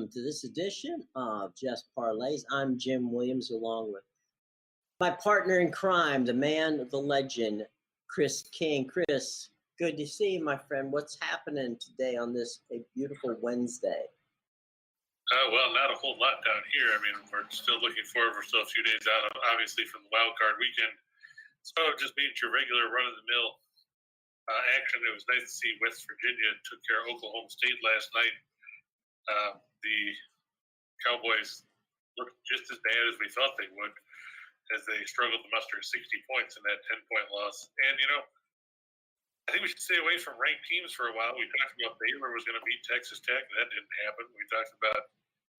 welcome to this edition of Just Parlays. I'm Jim Williams, along with my partner in crime, the man, the legend, Chris King. Chris, good to see you, my friend. What's happening today on this beautiful Wednesday? Well, not a whole lot down here. I mean, we're still looking forward. We're still a few days out, obviously, from the wild card weekend. So just being your regular run-of-the-mill action. It was nice to see West Virginia took care of Oklahoma State last night. The Cowboys looked just as bad as we thought they would, as they struggled to muster 60 points in that 10-point loss. And, you know, I think we should stay away from ranked teams for a while. We talked about Baylor was going to beat Texas Tech. That didn't happen. We talked about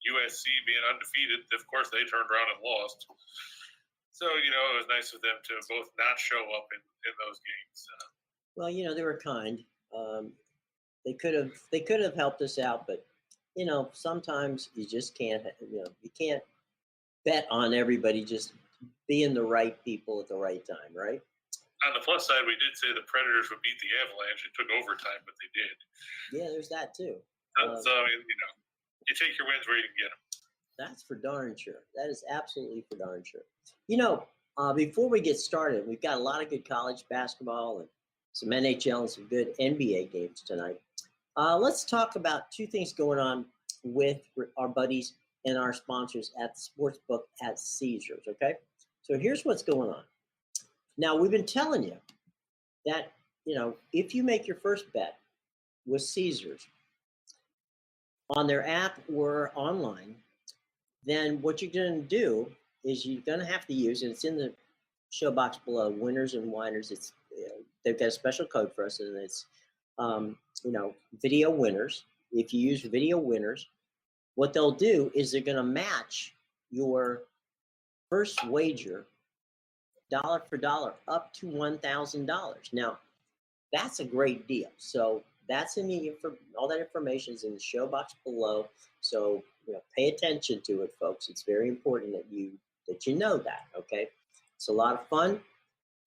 USC being undefeated. Of course, they turned around and lost. So, you know, it was nice of them to both not show up in those games. Well, you know, they were kind. They could have helped us out, but you know, sometimes you just can't. You know, you can't bet on everybody just being the right people at the right time, right? On the plus side, we did say the Predators would beat the Avalanche. It took overtime, but they did. Yeah, there's that too. So I mean, you know, you take your wins where you can get them. That's for darn sure. That is absolutely for darn sure. You know, before we get started, we've got a lot of good college basketball and some NHL and some good NBA games tonight. Let's talk about two things going on with our buddies and our sponsors at the Sportsbook at Caesars, okay? So here's what's going on. Now, we've been telling you that, you know, if you make your first bet with Caesars on their app or online, then what you're going to do is you're going to have to use, and it's in the show box below, Winners and Whiners. It's they've got a special code for us, and it's you know, Video Winners. If you use Video Winners, what they'll do is they're going to match your first wager dollar for dollar up to $1,000. Now, that's a great deal. So that's in the all that information is in the show box below. So you know, pay attention to it, folks. It's very important that you know that. Okay, it's a lot of fun.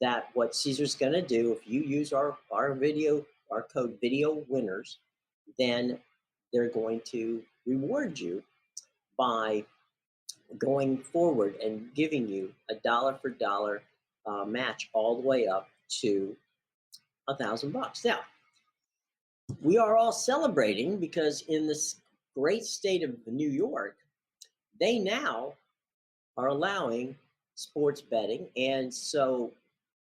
That what Caesar's going to do if you use our code Video Winners, then they're going to reward you by going forward and giving you a dollar for dollar match all the way up to $1,000. Now, we are all celebrating because in this great state of New York, they now are allowing sports betting, and so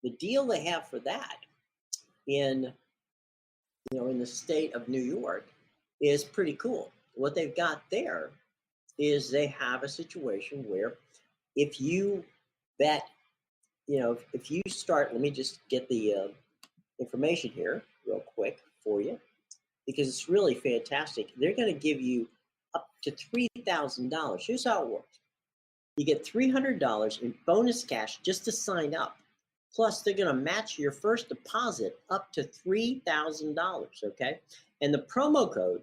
the deal they have for that in the state of New York is pretty cool. What they've got there is they have a situation where if you bet, you know, if you start, let me just get the information here real quick for you, because it's really fantastic. They're going to give you up to $3,000. Here's how it works. You get $300 in bonus cash just to sign up. Plus, they're going to match your first deposit up to $3,000, okay? And the promo code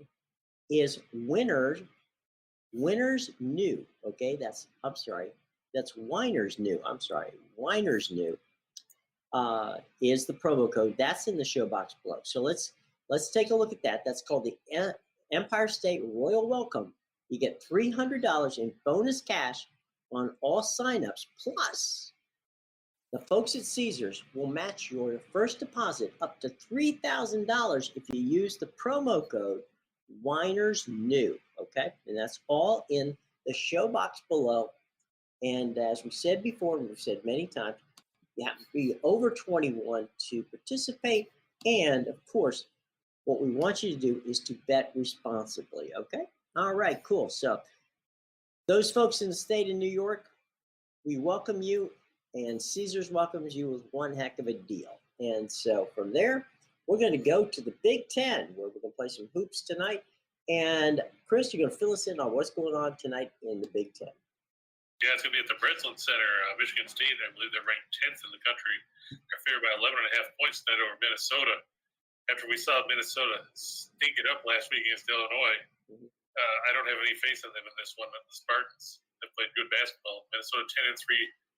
is Whiners New, okay? That's Whiners New. Whiners New is the promo code. That's in the show box below. So let's take a look at that. That's called the Empire State Royal Welcome. You get $300 in bonus cash on all signups, plus the folks at Caesars will match your first deposit up to $3,000 if you use the promo code Whiners New, okay? And that's all in the show box below. And as we said before, and we've said many times, you have to be over 21 to participate. And of course, what we want you to do is to bet responsibly, okay? All right, cool. So those folks in the state of New York, we welcome you. And Caesars welcomes you with one heck of a deal. And so from there, we're going to go to the Big Ten, where we're going to play some hoops tonight. And Chris, you're going to fill us in on what's going on tonight in the Big Ten. Yeah, it's going to be at the Breslin Center. Michigan State, I believe they're ranked 10th in the country. They're favored by 11.5 points tonight over Minnesota. After we saw Minnesota stink it up last week against Illinois, I don't have any faith in them in this one. The Spartans have played good basketball. Minnesota 10-3.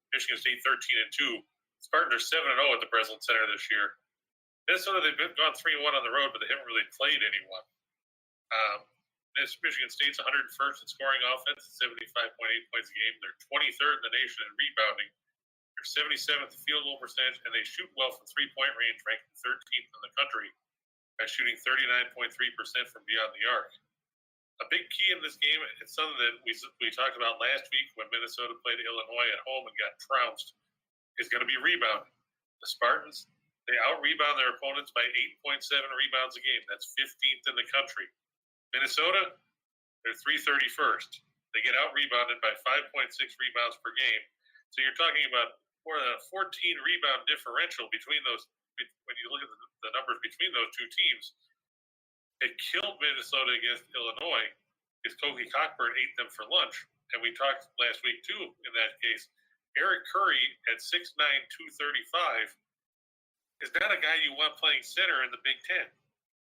Michigan State 13-2. Spartans are 7-0 at the Breslin Center this year. Minnesota, they've gone 3-1 on the road, but they haven't really played anyone. Michigan State's 101st in scoring offense at 75.8 points a game. They're 23rd in the nation in rebounding. They're 77th field goal percentage, and they shoot well from three-point range, ranking 13th in the country by shooting 39.3% from beyond the arc. A big key in this game, it's something that we talked about last week when Minnesota played Illinois at home and got trounced, is going to be rebounding. The Spartans, they out-rebound their opponents by 8.7 rebounds a game. That's 15th in the country. Minnesota, they're 331st. They get out-rebounded by 5.6 rebounds per game. So you're talking about more than a 14 rebound differential between those. When you look at the numbers between those two teams, it killed Minnesota against Illinois because Kobe Cockburn ate them for lunch. And we talked last week, too, in that case. Eric Curry at 6'9", 235 is not a guy you want playing center in the Big Ten.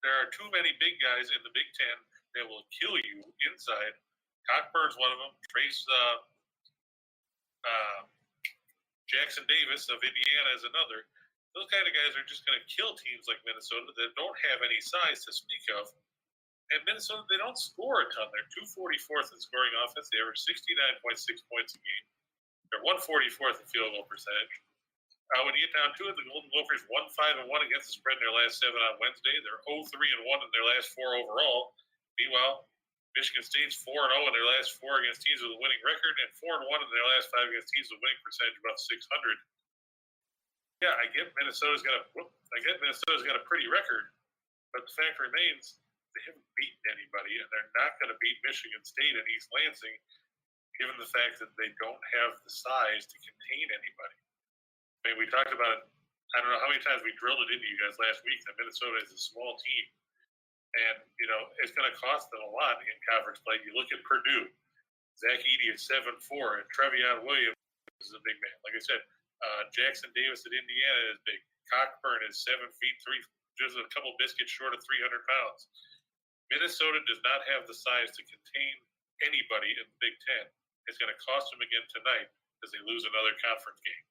There are too many big guys in the Big Ten that will kill you inside. Cockburn's one of them. Jackson Davis of Indiana is another. Those kind of guys are just going to kill teams like Minnesota that don't have any size to speak of. And Minnesota, they don't score a ton. They're 244th in scoring offense. They average 69.6 points a game. They're 144th in field goal percentage. When you get down to it, the Golden Gophers 1-5-1 against the spread in their last 7 on Wednesday. They're 0-3-1 in their last 4 overall. Meanwhile, Michigan State's 4-0 in their last 4 against teams with a winning record, and 4-1 in their last 5 against teams with a winning percentage above 600. Yeah, I get Minnesota's got a pretty record, but the fact remains they haven't beaten anybody, and they're not going to beat Michigan State and East Lansing, given the fact that they don't have the size to contain anybody. I mean, we talked about it. I don't know how many times we drilled it into you guys last week that Minnesota is a small team, and it's going to cost them a lot in conference play. You look at Purdue, Zach Edey is 7'4", and Trevion Williams is a big man. Like I said. Jackson Davis at Indiana is big. Cockburn is 7 feet 3, just a couple biscuits short of 300 pounds. Minnesota does not have the size to contain anybody in the Big Ten. It's going to cost them again tonight as they lose another conference game.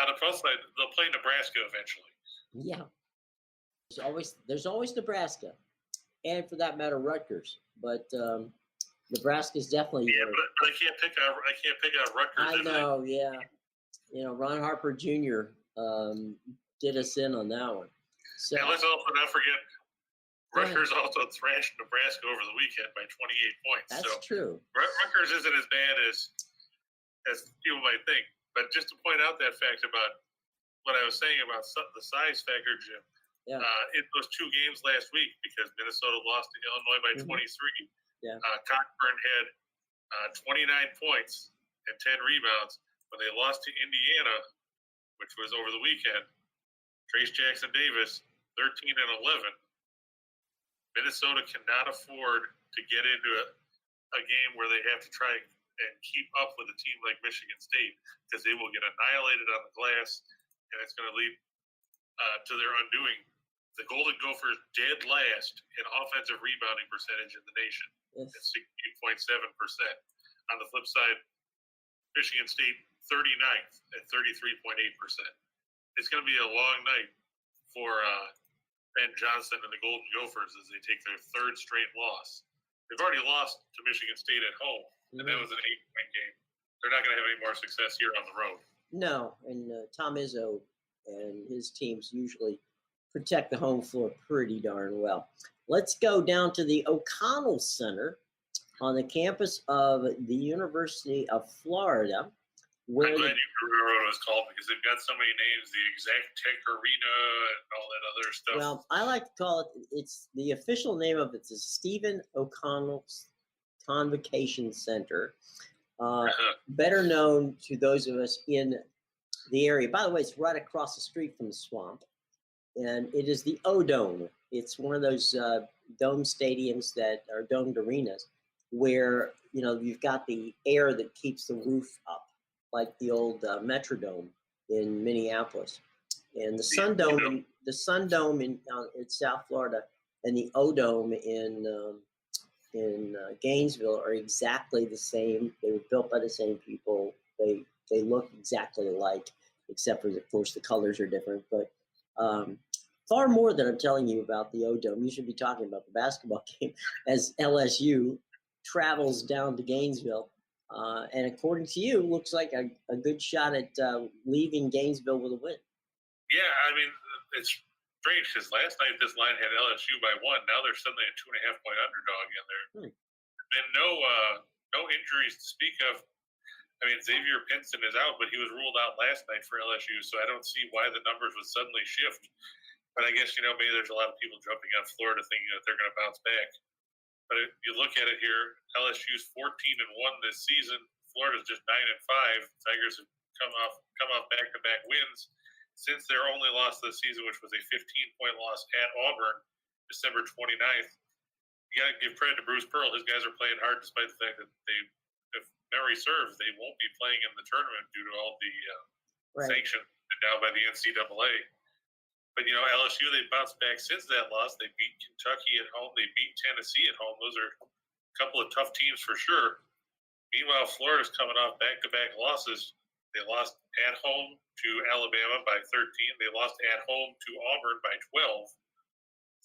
On the plus side, they'll play Nebraska eventually. Yeah, there's always Nebraska, and for that matter, Rutgers. But Nebraska's definitely. Yeah, but I can't pick out Rutgers. I know. Yeah. Ron Harper Jr. Did us in on that one. So, and let's also not forget, Rutgers also thrashed Nebraska over the weekend by 28 points. That's true. Rutgers isn't as bad as people might think. But just to point out that fact about what I was saying about the size factor, Jim, in those 2 games last week, because Minnesota lost to Illinois by 23, Cockburn had 29 points and 10 rebounds. When they lost to Indiana, which was over the weekend, Trace Jackson Davis, 13 and 11. Minnesota cannot afford to get into a game where they have to try and keep up with a team like Michigan State, because they will get annihilated on the glass, and it's going to lead to their undoing. The Golden Gophers dead last in offensive rebounding percentage in the nation at 16.7%. On the flip side, Michigan State 39th at 33.8%. It's going to be a long night for Ben Johnson and the Golden Gophers as they take their 3rd straight loss. They've already lost to Michigan State at home, and that was an 8-point game. They're not going to have any more success here on the road. No, and Tom Izzo and his teams usually protect the home floor pretty darn well. Let's go down to the O'Connell Center on the campus of the University of Florida. I'm glad you remember what it was called, because they've got so many names, the Exact Tech Arena and all that other stuff. Well, I like to call it's the official name of it's the Stephen O'Connell Convocation Center, better known to those of us in the area. By the way, it's right across the street from the swamp, and it is the O-Dome. It's one of those dome stadiums that are domed arenas where, you've got the air that keeps the roof up, like the old Metrodome in Minneapolis, and the Sun Dome in South Florida, and the O-Dome in Gainesville are exactly the same. They were built by the same people. They look exactly alike, except for, of course, the colors are different. But far more than I'm telling you about the O-Dome. You should be talking about the basketball game as LSU travels down to Gainesville. And according to you, looks like a good shot at leaving Gainesville with a win. Yeah, I mean, it's strange because last night this line had LSU by 1. Now they're suddenly a 2.5-point underdog, and there's been no injuries to speak of. I mean, Xavier Pinson is out, but he was ruled out last night for LSU, so I don't see why the numbers would suddenly shift. But I guess, maybe there's a lot of people jumping on Florida thinking that they're going to bounce back. But if you look at it here, LSU's 14-1 this season. Florida's just 9-5. Tigers have come off back-to-back wins since their only loss this season, which was a 15-point loss at Auburn, December 29th. You got to give credit to Bruce Pearl. His guys are playing hard despite the fact that if memory serves, they won't be playing in the tournament due to all the sanctions down by the NCAA. But, LSU, they bounced back since that loss. They beat Kentucky at home. They beat Tennessee at home. Those are a couple of tough teams for sure. Meanwhile, Florida's coming off back-to-back losses. They lost at home to Alabama by 13. They lost at home to Auburn by 12.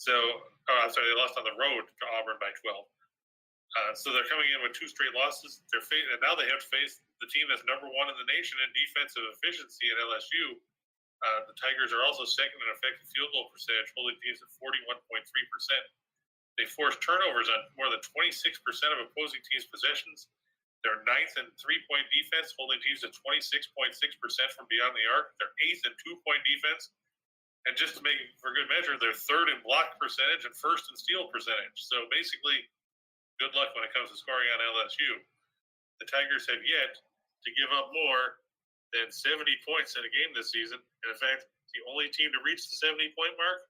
They lost on the road to Auburn by 12. So they're coming in with 2 straight losses. And now they have to face the team that's number 1 in the nation in defensive efficiency at LSU. The Tigers are also second in effective field goal percentage, holding teams at 41.3%. They force turnovers on more than 26% of opposing teams' possessions. They're 9th in 3-point defense, holding teams at 26.6% from beyond the arc. They're 8th in 2-point defense. And just to make it for good measure, they're 3rd in block percentage and 1st in steal percentage. So basically, good luck when it comes to scoring on LSU. The Tigers have yet to give up more than 70 points in a game this season. And in fact, the only team to reach the 70-point mark,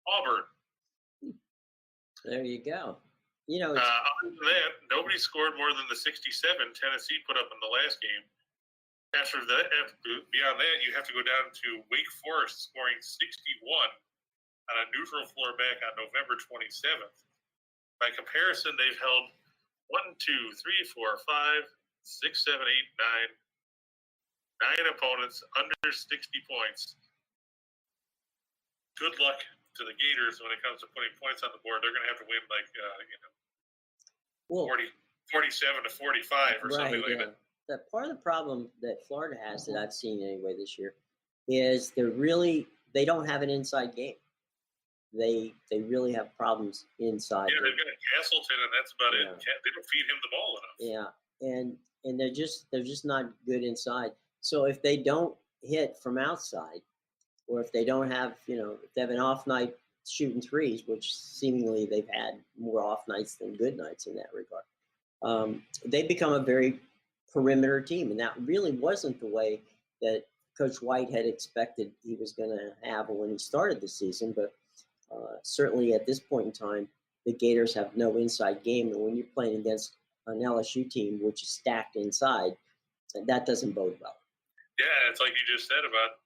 Auburn. There you go. Other than that, nobody scored more than the 67 Tennessee put up in the last game. Beyond that, you have to go down to Wake Forest scoring 61 on a neutral floor back on November 27th. By comparison, they've held 9 opponents under 60 points. Good luck to the Gators when it comes to putting points on the board. They're going to have to win 47 to 45 or something like that. That part of the problem that Florida has that I've seen anyway this year is they don't have an inside game. They really have problems inside. Yeah, they've got Castleton, and that's about it. They don't feed him the ball enough. Yeah, and they're just not good inside. So if they don't hit from outside, or if they don't have if they have an off night shooting threes, which seemingly they've had more off nights than good nights in that regard, they become a very perimeter team, and that really wasn't the way that Coach White had expected he was going to have when he started the season. But certainly at this point in time, the Gators have no inside game, and when you're playing against an LSU team which is stacked inside, that doesn't bode well. Yeah, it's like you just said about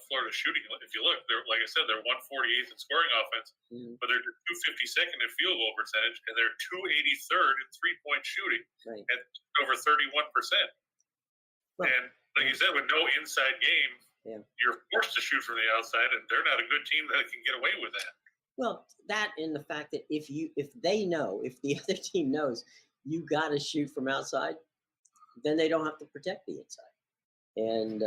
Florida shooting. If you look, they're, like I said, they're 148th in scoring offense, but they're 252nd in field goal percentage, and they're 283rd in 3-point shooting at over 31%. And like you said, with no inside game, you're forced to shoot from the outside, and they're not a good team that can get away with that. Well, that and the fact that if the other team knows you got to shoot from outside, then they don't have to protect the inside. And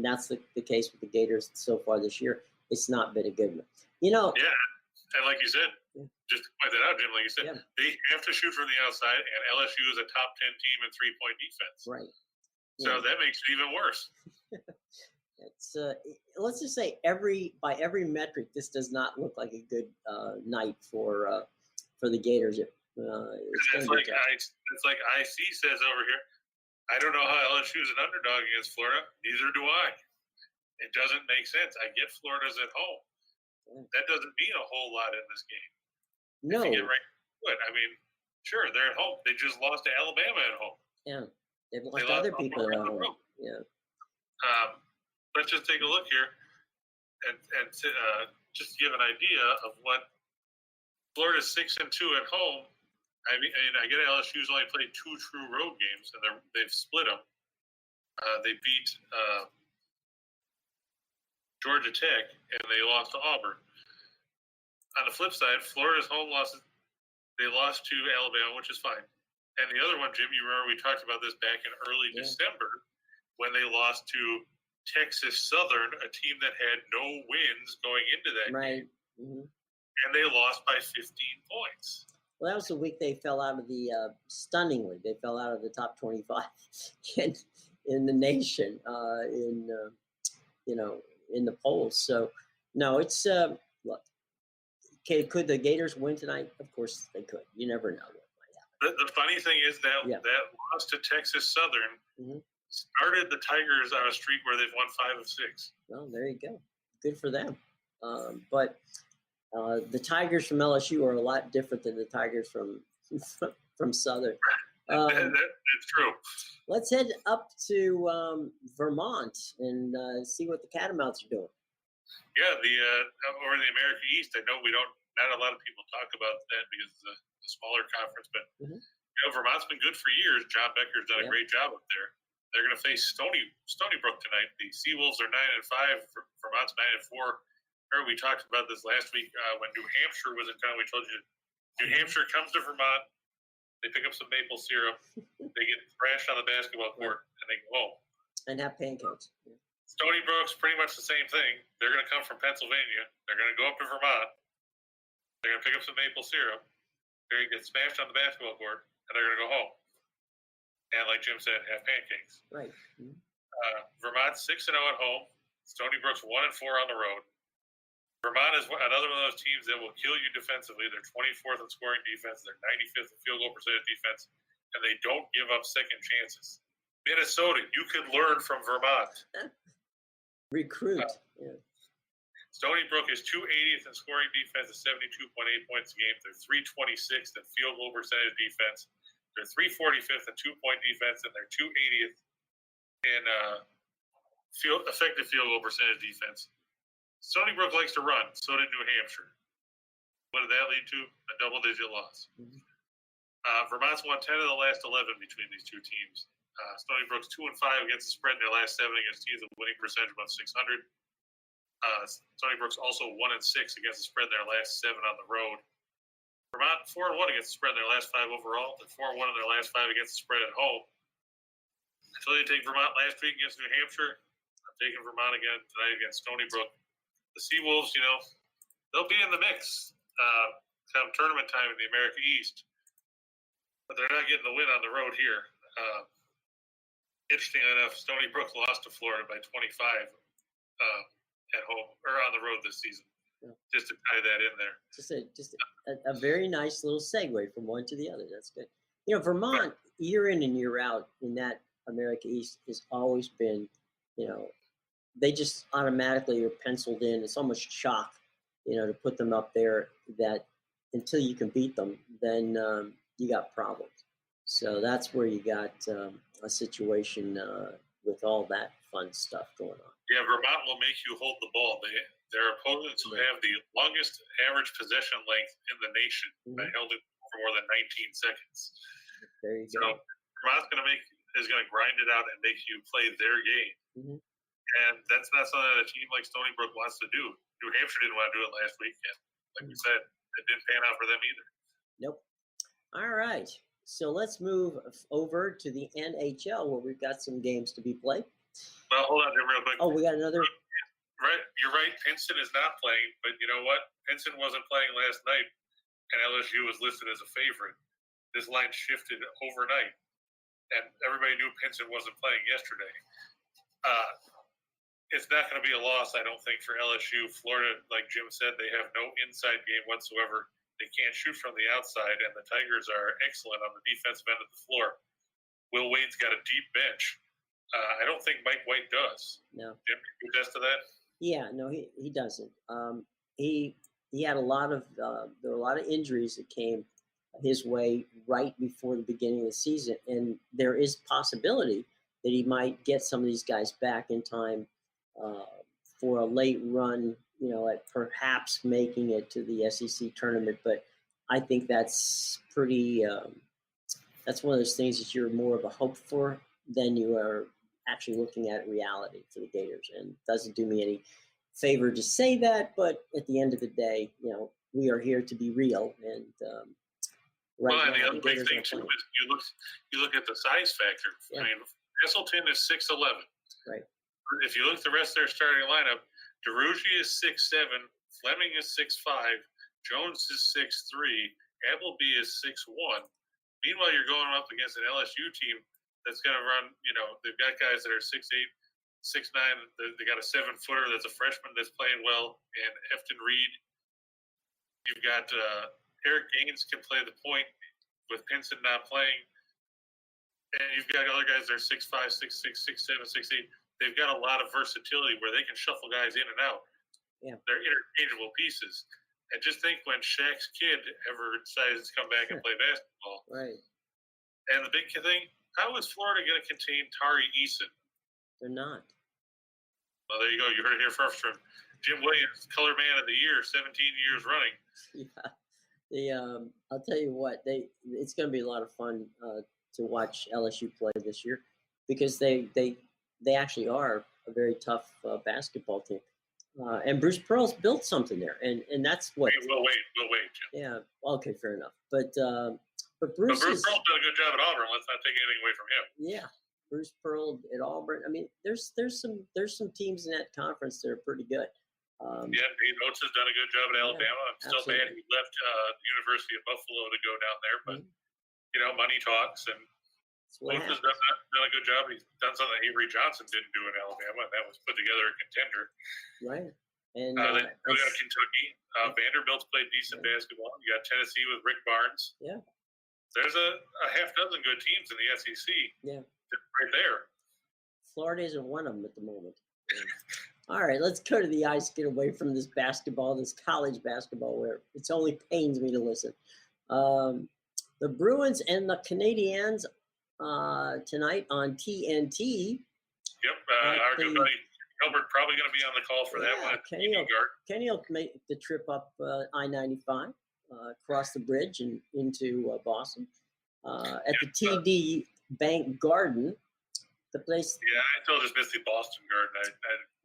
that's the case with the Gators so far this year. It's not been a good one. Yeah, and like you said, just to point that out, Jim, like you said, they have to shoot from the outside, and LSU is a top 10 team in 3-point defense. Right. So that makes it even worse. It's let's just say by every metric, this does not look like a good night for the Gators. It's like IC says over here. I don't know how LSU is an underdog against Florida. Neither do I. It doesn't make sense. I get Florida's at home. That doesn't mean a whole lot in this game. No. If you get right to it. I mean, sure, they're at home. They just lost to Alabama at home. Yeah. They've lost other people at home. Yeah. Let's just take a look here and just give an idea of what Florida's 6-2 at home. I mean, I get LSU's only played 2 true road games, and they've split them. They beat Georgia Tech, and they lost to Auburn. On the flip side, Florida's home losses, they lost to Alabama, which is fine. And the other one, Jim, you remember we talked about this back in early December when they lost to Texas Southern, a team that had no wins going into that game. Mm-hmm. And they lost by 15 points. Well, that was the week they fell out of the stunningly. They fell out of the top 25 in the nation in the polls. So no, it's look. Okay, could the Gators win tonight? Of course they could. You never know what might happen. The funny thing is that that loss to Texas Southern started the Tigers on a streak where they've won 5 of 6. Well, there you go. Good for them. But the Tigers from LSU are a lot different than the Tigers from Southern. That's true. Let's head up to Vermont and see what the Catamounts are doing. Yeah, over in the American East, I know not a lot of people talk about that because it's a smaller conference, but Vermont's been good for years. John Becker's done a great job up there. They're going to face Stony Brook tonight. The Seawolves are 9-5. Vermont's 9-4. We talked about this last week when New Hampshire was in town. We told you New Hampshire comes to Vermont. They pick up some maple syrup. They get thrashed on the basketball court, and they go home. And have pancakes. Yeah. Stony Brook's pretty much the same thing. They're going to come from Pennsylvania. They're going to go up to Vermont. They're going to pick up some maple syrup. They're going to get smashed on the basketball court, and they're going to go home. And like Jim said, have pancakes. Right. Vermont's 6-0 at home. Stony Brook's 1-4 on the road. Vermont is another one of those teams that will kill you defensively. They're 24th in scoring defense. They're 95th in field goal percentage defense, and they don't give up second chances. Minnesota, you could learn from Vermont. Recruit. Stony Brook is 280th in scoring defense at 72.8 points a game. They're 326th in field goal percentage defense. They're 345th in 2-point defense, and they're 280th in effective field goal percentage defense. Stony Brook likes to run. So did New Hampshire. What did that lead to? A double-digit loss. Vermont's won 10 of the last 11 between these two teams. Stony Brook's 2-5 against the spread in their last 7 against teams with a winning percentage above 600. Stony Brook's also 1-6 against the spread in their last 7 on the road. Vermont 4-1 against the spread in their last 5 overall. They're 4-1 in their last 5 against the spread at home. I told you to take Vermont last week against New Hampshire. I'm taking Vermont again tonight against Stony Brook. The Seawolves, they'll be in the mix come tournament time in the America East, but they're not getting the win on the road here. Interestingly enough, Stony Brook lost to Florida by 25 at home or on the road this season. Just to tie that in there. Just a very nice little segue from one to the other. That's good. Vermont, year in and year out in that America East has always been, they just automatically are penciled in. It's almost shock, to put them up there that until you can beat them, then you got problems. So that's where you got a situation with all that fun stuff going on. Yeah, Vermont will make you hold the ball. Their opponents who have the longest average possession length in the nation by holding for more than 19 seconds. There you go. Vermont's is going to grind it out and make you play their game. And that's not something that a team like Stony Brook wants to do. New Hampshire didn't want to do it last week. And like we said, it didn't pan out for them either. Nope. All right. So let's move over to the NHL where we've got some games to be played. Well, hold on, Jim, real quick. Oh, we got another. Right. You're right. Pinson is not playing. But you know what? Pinson wasn't playing last night, and LSU was listed as a favorite. This line shifted overnight, and everybody knew Pinson wasn't playing yesterday. It's not going to be a loss, I don't think, for LSU. Florida, like Jim said, they have no inside game whatsoever. They can't shoot from the outside, and the Tigers are excellent on the defensive end of the floor. Will Wade's got a deep bench. I don't think Mike White does. No. Jim, can you attest to that? Yeah, no, he doesn't. He had a lot of there were a lot of injuries that came his way right before the beginning of the season, and there is possibility that he might get some of these guys back in time for a late run, at perhaps making it to the SEC tournament. But I think that's pretty. That's one of those things that you're more of a hope for than you are actually looking at reality for the Gators, and doesn't do me favored to say that, but at the end of the day, we are here to be real. And and the other big thing too is you look at the size factor. Yeah. I mean, Heselton is 6'11". Right. If you look at the rest of their starting lineup, DeRougy is 6'7", Fleming is 6'5", Jones is 6'3", Appleby is 6'1". Meanwhile, you're going up against an LSU team that's going to run. They've got guys that are 6'8", 6'9". They got a 7-footer that's a freshman that's playing well, and Efton Reed. You've got Eric Gaines can play the point with Pinson not playing. And you've got other guys that are 6'5", 6'6", 6'7", 6'8". They've got a lot of versatility where they can shuffle guys in and out. Yeah. They're interchangeable pieces. And just think when Shaq's kid ever decides to come back and play basketball. Right. And the big thing, how is Florida going to contain Tari Eason? They're not. Well, there you go. You heard it here first from Jim Williams, Color Man of the Year, 17 years running. Yeah. I'll tell you what, it's going to be a lot of fun to watch LSU play this year because they actually are a very tough basketball team. And Bruce Pearl's built something there, and that's what. We'll wait, Jim. Yeah. Okay. Fair enough. But Bruce Pearl's done a good job at Auburn. Let's not take anything away from him. Yeah. Bruce Pearl at Auburn. I mean, there's some teams in that conference that are pretty good. Pete Oates has done a good job at Alabama. I'm still mad he left the University of Buffalo to go down there, but money talks, and Oates has done a good job. He's done something that Avery Johnson didn't do in Alabama, and that was put together a contender. Right. And then we got Kentucky. Vanderbilt's played decent basketball. You got Tennessee with Rick Barnes. Yeah. There's a half dozen good teams in the SEC. Yeah. Right there. Florida isn't one of them at the moment. All right, let's go to the ice, get away from this basketball, this college basketball, where it only pains me to listen. The Bruins and the Canadiens tonight on TNT. Yep, our good buddy Gilbert probably going to be on the call for that one. Kenny will make the trip up I-95, across the bridge and into Boston at the TD Bank Garden. The place. Yeah, I still just miss the Boston Garden.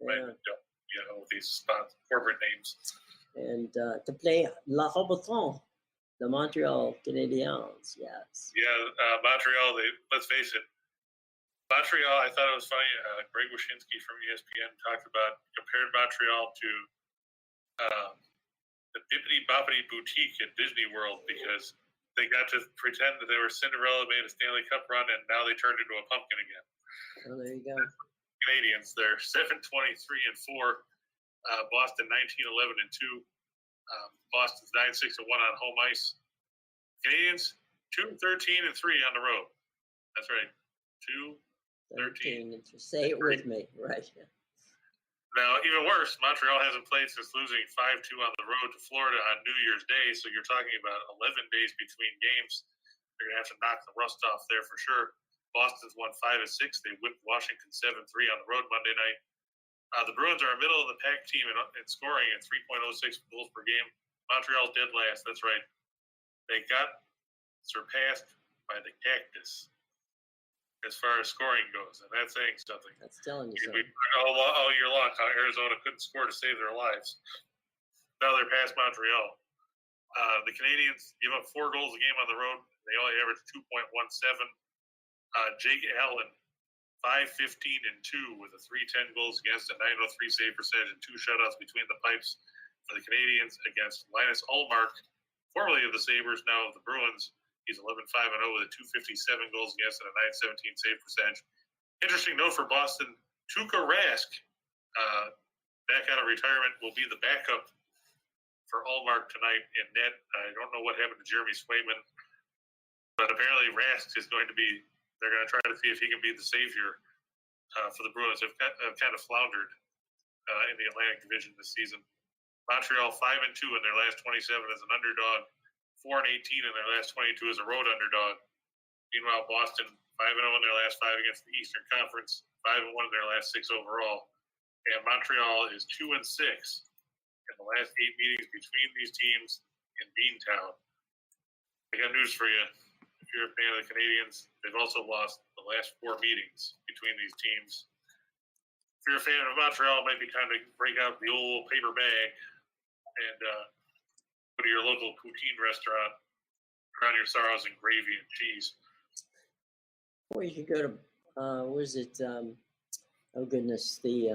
With these corporate names. And to play La Roboton, the Montreal Canadiens. Yes. Yeah, Montreal. Let's face it. Montreal. I thought it was funny. Greg Wyshynski from ESPN compared Montreal to the Bippity Boppity Boutique at Disney World because they got to pretend that they were Cinderella, made a Stanley Cup run, and now they turned into a pumpkin again. Oh, there you go. Canadians, they're 7-23-4. Boston 19-11-2. Boston's 9-6-1 on home ice. Canadians 2-13-3 on the road. That's right. 2-13. Say it with me, right? Now, even worse, Montreal hasn't played since losing 5-2 on the road to Florida on New Year's Day. So you're talking about 11 days between games. They're going to have to knock the rust off there for sure. Boston's won 5-6. They whipped Washington 7-3 on the road Monday night. The Bruins are a middle of the pack team in scoring at 3.06 goals per game. Montreal's dead last. That's right. They got surpassed by the Cactus as far as scoring goes, and that's saying something. That's telling you We something. all year long how Arizona couldn't score to save their lives. Now they're past Montreal. The Canadiens give up 4 goals a game on the road. They only average 2.17. Jake Allen, 5-15-2 with a 310 goals against, a 903 save percentage, and 2 shutouts between the pipes for the Canadiens against Linus Ullmark, formerly of the Sabres, now of the Bruins. He's 11-5-0 with a 257 goals against and a 917 save percentage. Interesting note for Boston, Tuukka Rask, back out of retirement, will be the backup for Ullmark tonight in net. I don't know what happened to Jeremy Swayman, but apparently Rask is going to be. They're going to try to see if he can be the savior for the Bruins. They've kind of floundered in the Atlantic Division this season. Montreal 5-2 in their last 27 as an underdog, 4-18 in their last 22 as a road underdog. Meanwhile, Boston 5-0 in their last 5 against the Eastern Conference, 5-1 in their last 6 overall, and Montreal is 2-6 in the last 8 meetings between these teams in Beantown. I got news for you. If you're a fan of the Canadiens, they've also lost the last 4 meetings between these teams you're a fan of Montreal, it might be time to break out the old paper bag and go to your local poutine restaurant, drown your sorrows in gravy and cheese. Or you could go to, what is it? Oh goodness, the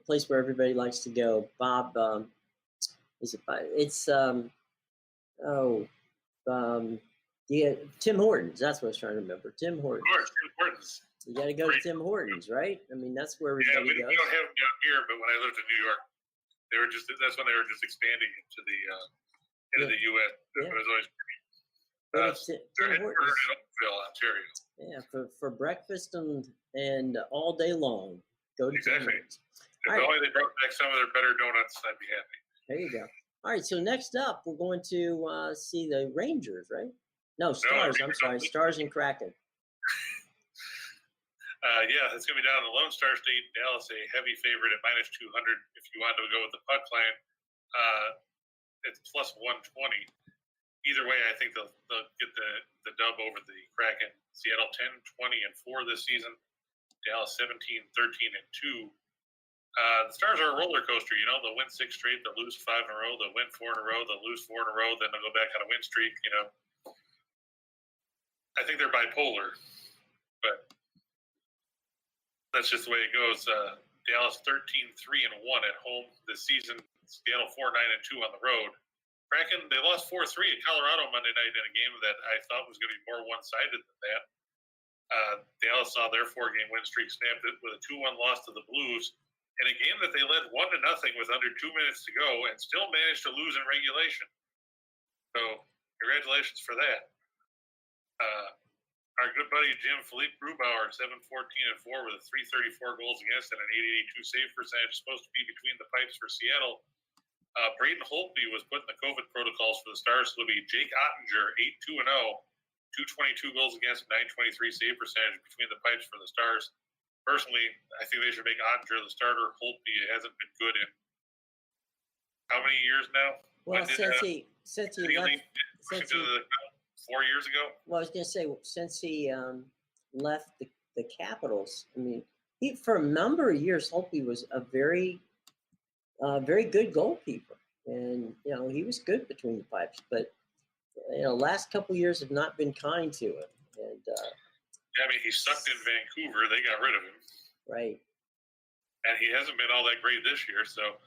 place where everybody likes to go. Bob, is it? It's yeah, Tim Hortons. That's what I was trying to remember. Tim Hortons. Of course, Tim Hortons. You got to go to Tim Hortons, right? I mean, that's where everybody goes. We don't have them down here, but when I lived in New York, that's when they were just expanding into the U.S. Yeah. It was always Tim Hortons. in Oakville, Ontario. Yeah, for breakfast and all day long. Go to Tim Hortons. If only they brought back some of their better donuts, I'd be happy. There you go. All right, so next up, we're going to see the Rangers, right? No, Stars. I'm sorry, Stars and Kraken. Yeah, it's going to be down in the Lone Star State. Dallas, a heavy favorite at -200. If you wanted to go with the puck line, it's plus 120. Either way, I think they'll get the dub over the Kraken. Seattle 10-20-4 this season. Dallas 17-13-2. The Stars are a roller coaster. You know, they'll win 6 straight, they'll lose 5 in a row, they'll win 4 in a row, they'll lose 4 in a row, then they'll go back on a win streak. You know, I think they're bipolar, but that's just the way it goes. Dallas 13-3-1 at home this season. Seattle 4-9-2 on the road. Kraken, they lost 4-3 at Colorado Monday night in a game that I thought was going to be more one-sided than that. Dallas saw their 4-game win streak snapped with a 2-1 loss to the Blues in a game that they led 1-0 with under 2 minutes to go and still managed to lose in regulation. So congratulations for that. Our good buddy Philippe Grubauer, 7-14-4 with a 334 goals against and an 882 save percentage, supposed to be between the pipes for Seattle. Braden Holtby was put in the COVID protocols for the Stars. So it'll be Jake Ottinger, 8-2-0, 222 goals against, 923 save percentage between the pipes for the Stars. Personally, I think they should make Ottinger the starter. Holtby hasn't been good in how many years now? Well, since he left, 4 years ago. Well, I was going to say, since he left the Capitals, I mean, for a number of years, Holtby was a very good goalkeeper, and you know he was good between the pipes. But you know, last couple of years have not been kind to him, and I mean, he sucked in Vancouver. They got rid of him, right? And he hasn't been all that great this year. So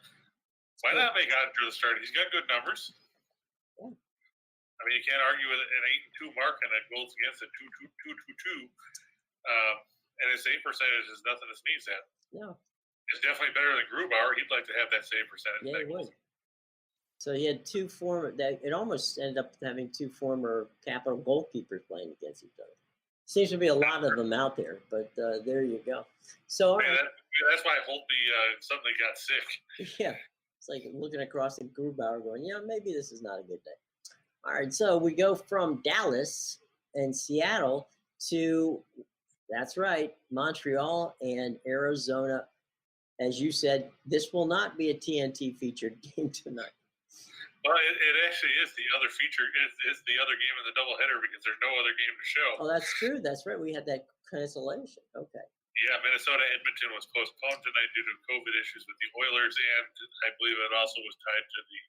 why not make Ottinger the starter? He's got good numbers. Yeah. I mean, you can't argue with an 8-2 mark and a goals against a 2-2-2-2-2. And his save percentage is nothing to sneeze at. No. It's definitely better than Grubauer. He'd like to have that save percentage. Yeah, he would. So he had it almost ended up having 2 former Capital goalkeepers playing against each other. Seems to be a lot of them out there, but there you go. So that's why Holtby suddenly got sick. Yeah. It's like looking across at Grubauer going, yeah, maybe this is not a good day. All right, so we go from Dallas and Seattle to, that's right, Montreal and Arizona. As you said, this will not be a TNT featured game tonight. Well, it actually is the other feature. It's the other game in the doubleheader because there's no other game to show. Oh, that's true. That's right. We had that cancellation. Okay. Yeah, Minnesota-Edmonton was postponed tonight due to COVID issues with the Oilers, and I believe it also was tied to the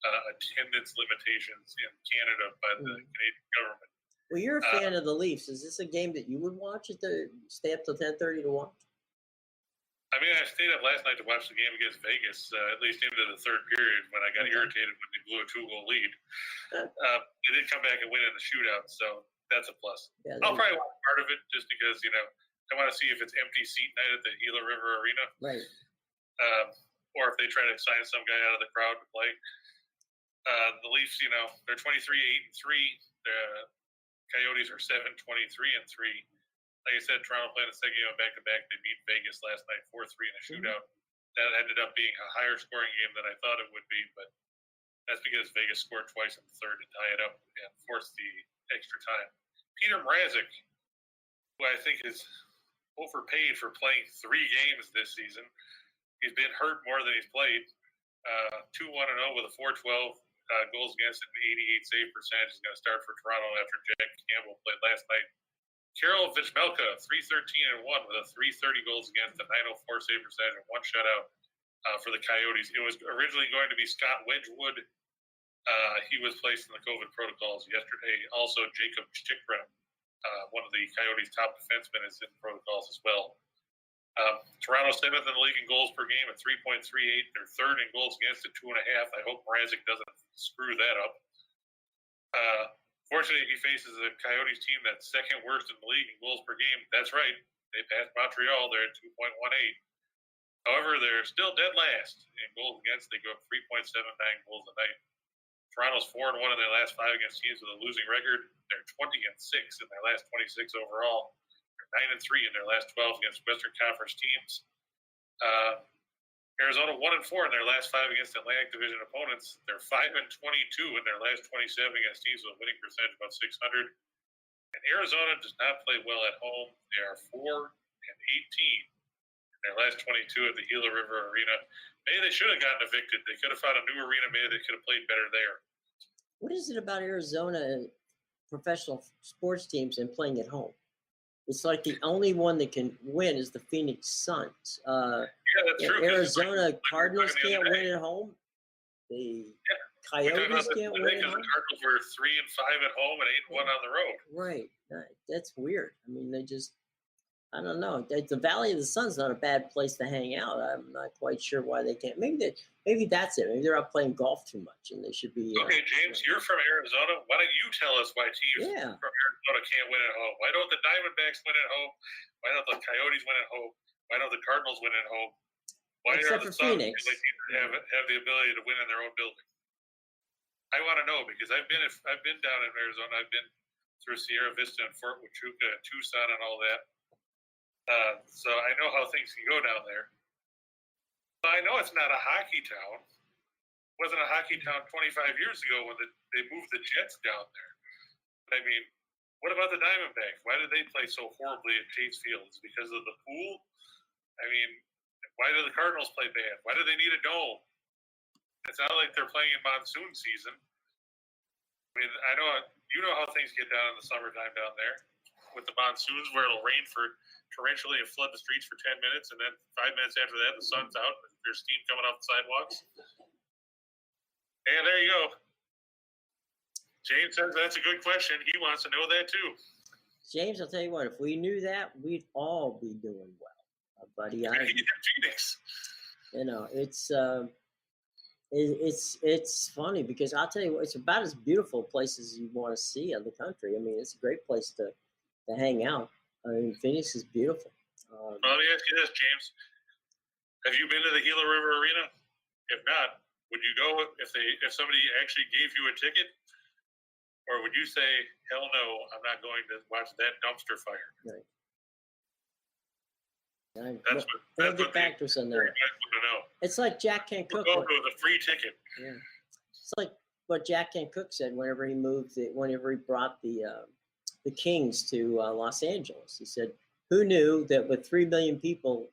attendance limitations in Canada by the Canadian government. Well, you're a fan of the Leafs. Is this a game that you would watch stay up till 10:30 to watch? I mean, I stayed up last night to watch the game against Vegas, at least into the third period when I got irritated when they blew a 2-goal lead. They did come back and win in the shootout, so that's a plus. Yeah, I'll probably watch part of it just because, you know, I want to see if it's empty seat night at the Gila River Arena. Right. Or if they try to sign some guy out of the crowd to play. The Leafs, you know, they're 23-8-3. The Coyotes are 7-23-3. Like I said, Toronto playing the second game back-to-back. They beat Vegas last night 4-3 in a shootout. That ended up being a higher scoring game than I thought it would be, but that's because Vegas scored twice in the third to tie it up and force the extra time. Peter Mrazek, who I think is overpaid for playing 3 games this season. He's been hurt more than he's played. 2-1-0 with a 412 goals against and an 88 save percentage. Is going to start for Toronto after Jack Campbell played last night. Karel Vizmelka, 313-1 with a 330 goals against, a 904 save percentage, and 1 shutout for the Coyotes. It was originally going to be Scott Wedgwood. He was placed in the COVID protocols yesterday. Also, Jacob Chikrin, one of the Coyotes' top defensemen, is in protocols as well. Toronto 7th in the league in goals per game at 3.38. They're 3rd in goals against at 2.5. I hope Mrazek doesn't screw that up. Fortunately, he faces a Coyotes team that's 2nd worst in the league in goals per game. That's right. They passed Montreal. They're at 2.18. However, they're still dead last in goals against. They go up 3.79 goals a night. Toronto's 4-1 in their last 5 against teams with a losing record. They're 20-6 in their last 26 overall. They're 9-3 in their last 12 against Western Conference teams. Arizona 1-4 in their last 5 against Atlantic Division opponents. They're 5-22 in their last 27 against teams with a winning percentage of about 600. And Arizona does not play well at home. They are 4-18 in their last 22 at the Gila River Arena. Maybe they should have gotten evicted. They could have found a new arena. Maybe they could have played better there. What is it about Arizona and professional sports teams and playing at home? It's like the only one that can win is the Phoenix Suns. Yeah, that's true. Arizona Cardinals can't win at home. The Coyotes can't win at home. The Cardinals were 3-5 at home and 8-1 on the road. Right. That's weird. I mean, I don't know. The Valley of the Sun's not a bad place to hang out. I'm not quite sure why they can't. Maybe that's it. Maybe they're out playing golf too much, and they should be. Okay, James, you're from Arizona. Why don't you tell us why teams from Arizona can't win at home? Why don't the Diamondbacks win at home? Why don't the Coyotes win at home? Why don't the Cardinals win at home? Why Except are the for Suns Phoenix have the ability to win in their own building? I want to know because I've been down in Arizona. I've been through Sierra Vista and Fort Huachuca and Tucson and all that. So I know how things can go down there. But I know it's not a hockey town. It wasn't a hockey town 25 years ago when they moved the Jets down there. But I mean, what about the Diamondbacks? Why did they play so horribly at Chase Field? Is it because of the pool? I mean, why do the Cardinals play bad? Why do they need a dome? It's not like they're playing in monsoon season. I mean, I know you know how things get down in the summertime down there with the monsoons where it'll rain torrentially and flood the streets for 10 minutes, and then 5 minutes after that, the sun's out and there's steam coming off the sidewalks. And there you go. James says that's a good question. He wants to know that too. James, I'll tell you what, if we knew that, we'd all be doing well, buddy. Phoenix. You know, it's funny because I'll tell you what, it's about as beautiful a place as you want to see in the country. I mean, it's a great place to hang out. I mean, Phoenix is beautiful. Well, let me ask you this, James. Have you been to the Gila River Arena? If not, would you go if somebody actually gave you a ticket? Or would you say, hell no, I'm not going to watch that dumpster fire? Right. That's get back to us on that. It's like Jack Kent Cooke. We'll go with a free ticket. Yeah. It's like what Jack Kent Cooke said whenever he brought the Kings to Los Angeles. He said, who knew that with 3 million people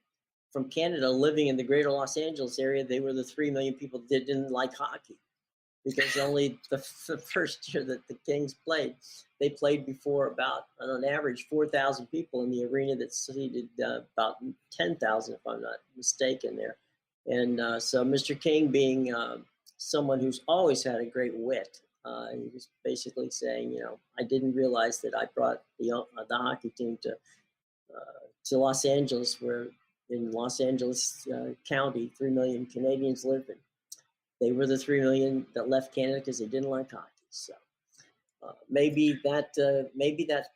from Canada living in the greater Los Angeles area, they were the 3 million people that didn't like hockey? Because only the first year that the Kings played, they played before about, on an average, 4,000 people in the arena that seated about 10,000, if I'm not mistaken there. And so Mr. King being someone who's always had a great wit, he was basically saying, I didn't realize that I brought the hockey team to Los Angeles, where in Los Angeles County, 3 million Canadians live in. They were the 3 million that left Canada because they didn't like hockey. So maybe that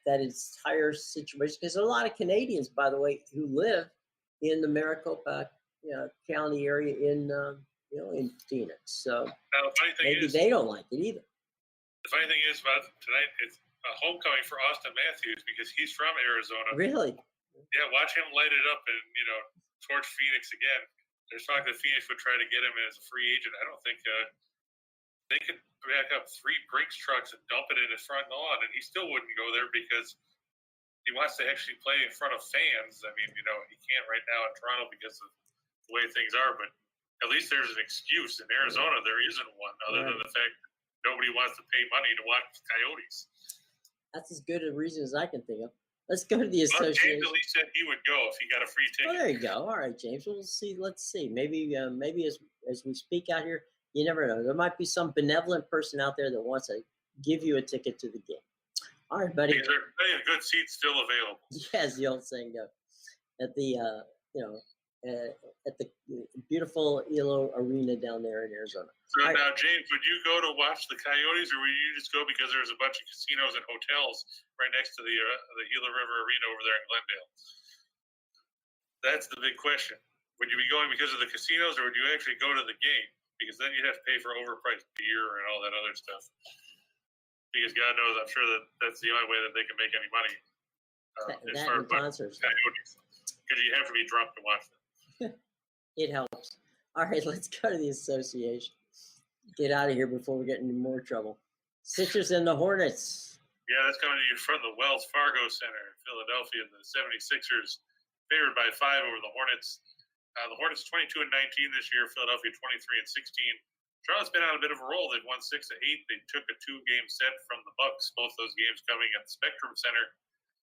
entire situation, because there are a lot of Canadians, by the way, who live in the Maricopa County area in Phoenix. So maybe they don't like it either. The funny thing is about tonight, it's a homecoming for Austin Matthews because he's from Arizona. Really? Yeah, watch him light it up and torch Phoenix again. There's talk that Phoenix would try to get him as a free agent. I don't think they could back up 3 Brinks trucks and dump it in his front lawn, and he still wouldn't go there because he wants to actually play in front of fans. I mean, he can't right now in Toronto because of the way things are, but at least there's an excuse. In Arizona, there isn't one other than the fact that nobody wants to pay money to watch the Coyotes. That's as good a reason as I can think of. Let's go to the Well, James association. at least said he would go if he got a free ticket. Well, there you go. All right, James. We'll see. Let's see. Maybe as we speak out here, you never know. There might be some benevolent person out there that wants to give you a ticket to the game. All right, buddy. Because there are plenty of good seats still available. Yeah, as the old saying goes. At the at the beautiful ELO Arena down there in Arizona. So now, James, would you go to watch the Coyotes, or would you just go because there's a bunch of casinos and hotels right next to the Gila River Arena over there in Glendale? That's the big question. Would you be going because of the casinos, or would you actually go to the game? Because then you'd have to pay for overpriced beer and all that other stuff. Because God knows, I'm sure that's the only way that they can make any money. That and concerts. Because you have to be drunk to watch them. It helps. All right, let's go to the association. Get out of here before we get into more trouble. Sixers and the Hornets. Yeah, that's coming to you from the Wells Fargo Center in Philadelphia. The 76ers favored by 5 over the Hornets. The Hornets 22-19 this year. Philadelphia 23-16. Charlotte's been on a bit of a roll. They've won 6 of 8. They took a 2-game set from the Bucks. Both those games coming at the Spectrum Center.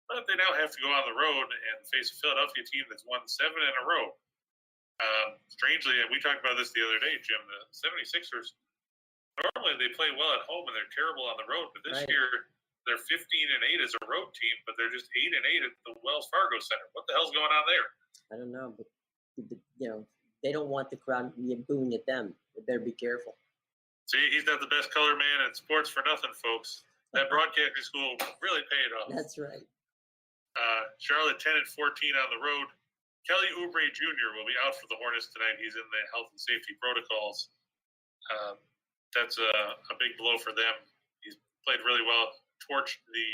But they now have to go on the road and face a Philadelphia team that's won 7 in a row. Strangely, and we talked about this the other day, Jim, the 76ers, normally they play well at home and they're terrible on the road. But this year, they're 15-8 as a road team, but they're just 8-8 at the Wells Fargo Center. What the hell's going on there? I don't know, but they don't want the crowd booing at them. They better be careful. See, he's not the best color man in sports for nothing, folks. That broadcasting school really paid off. That's right. Charlotte 10-14 on the road. Kelly Oubre Jr. will be out for the Hornets tonight. He's in the health and safety protocols. That's a big blow for them. He's played really well. Torched the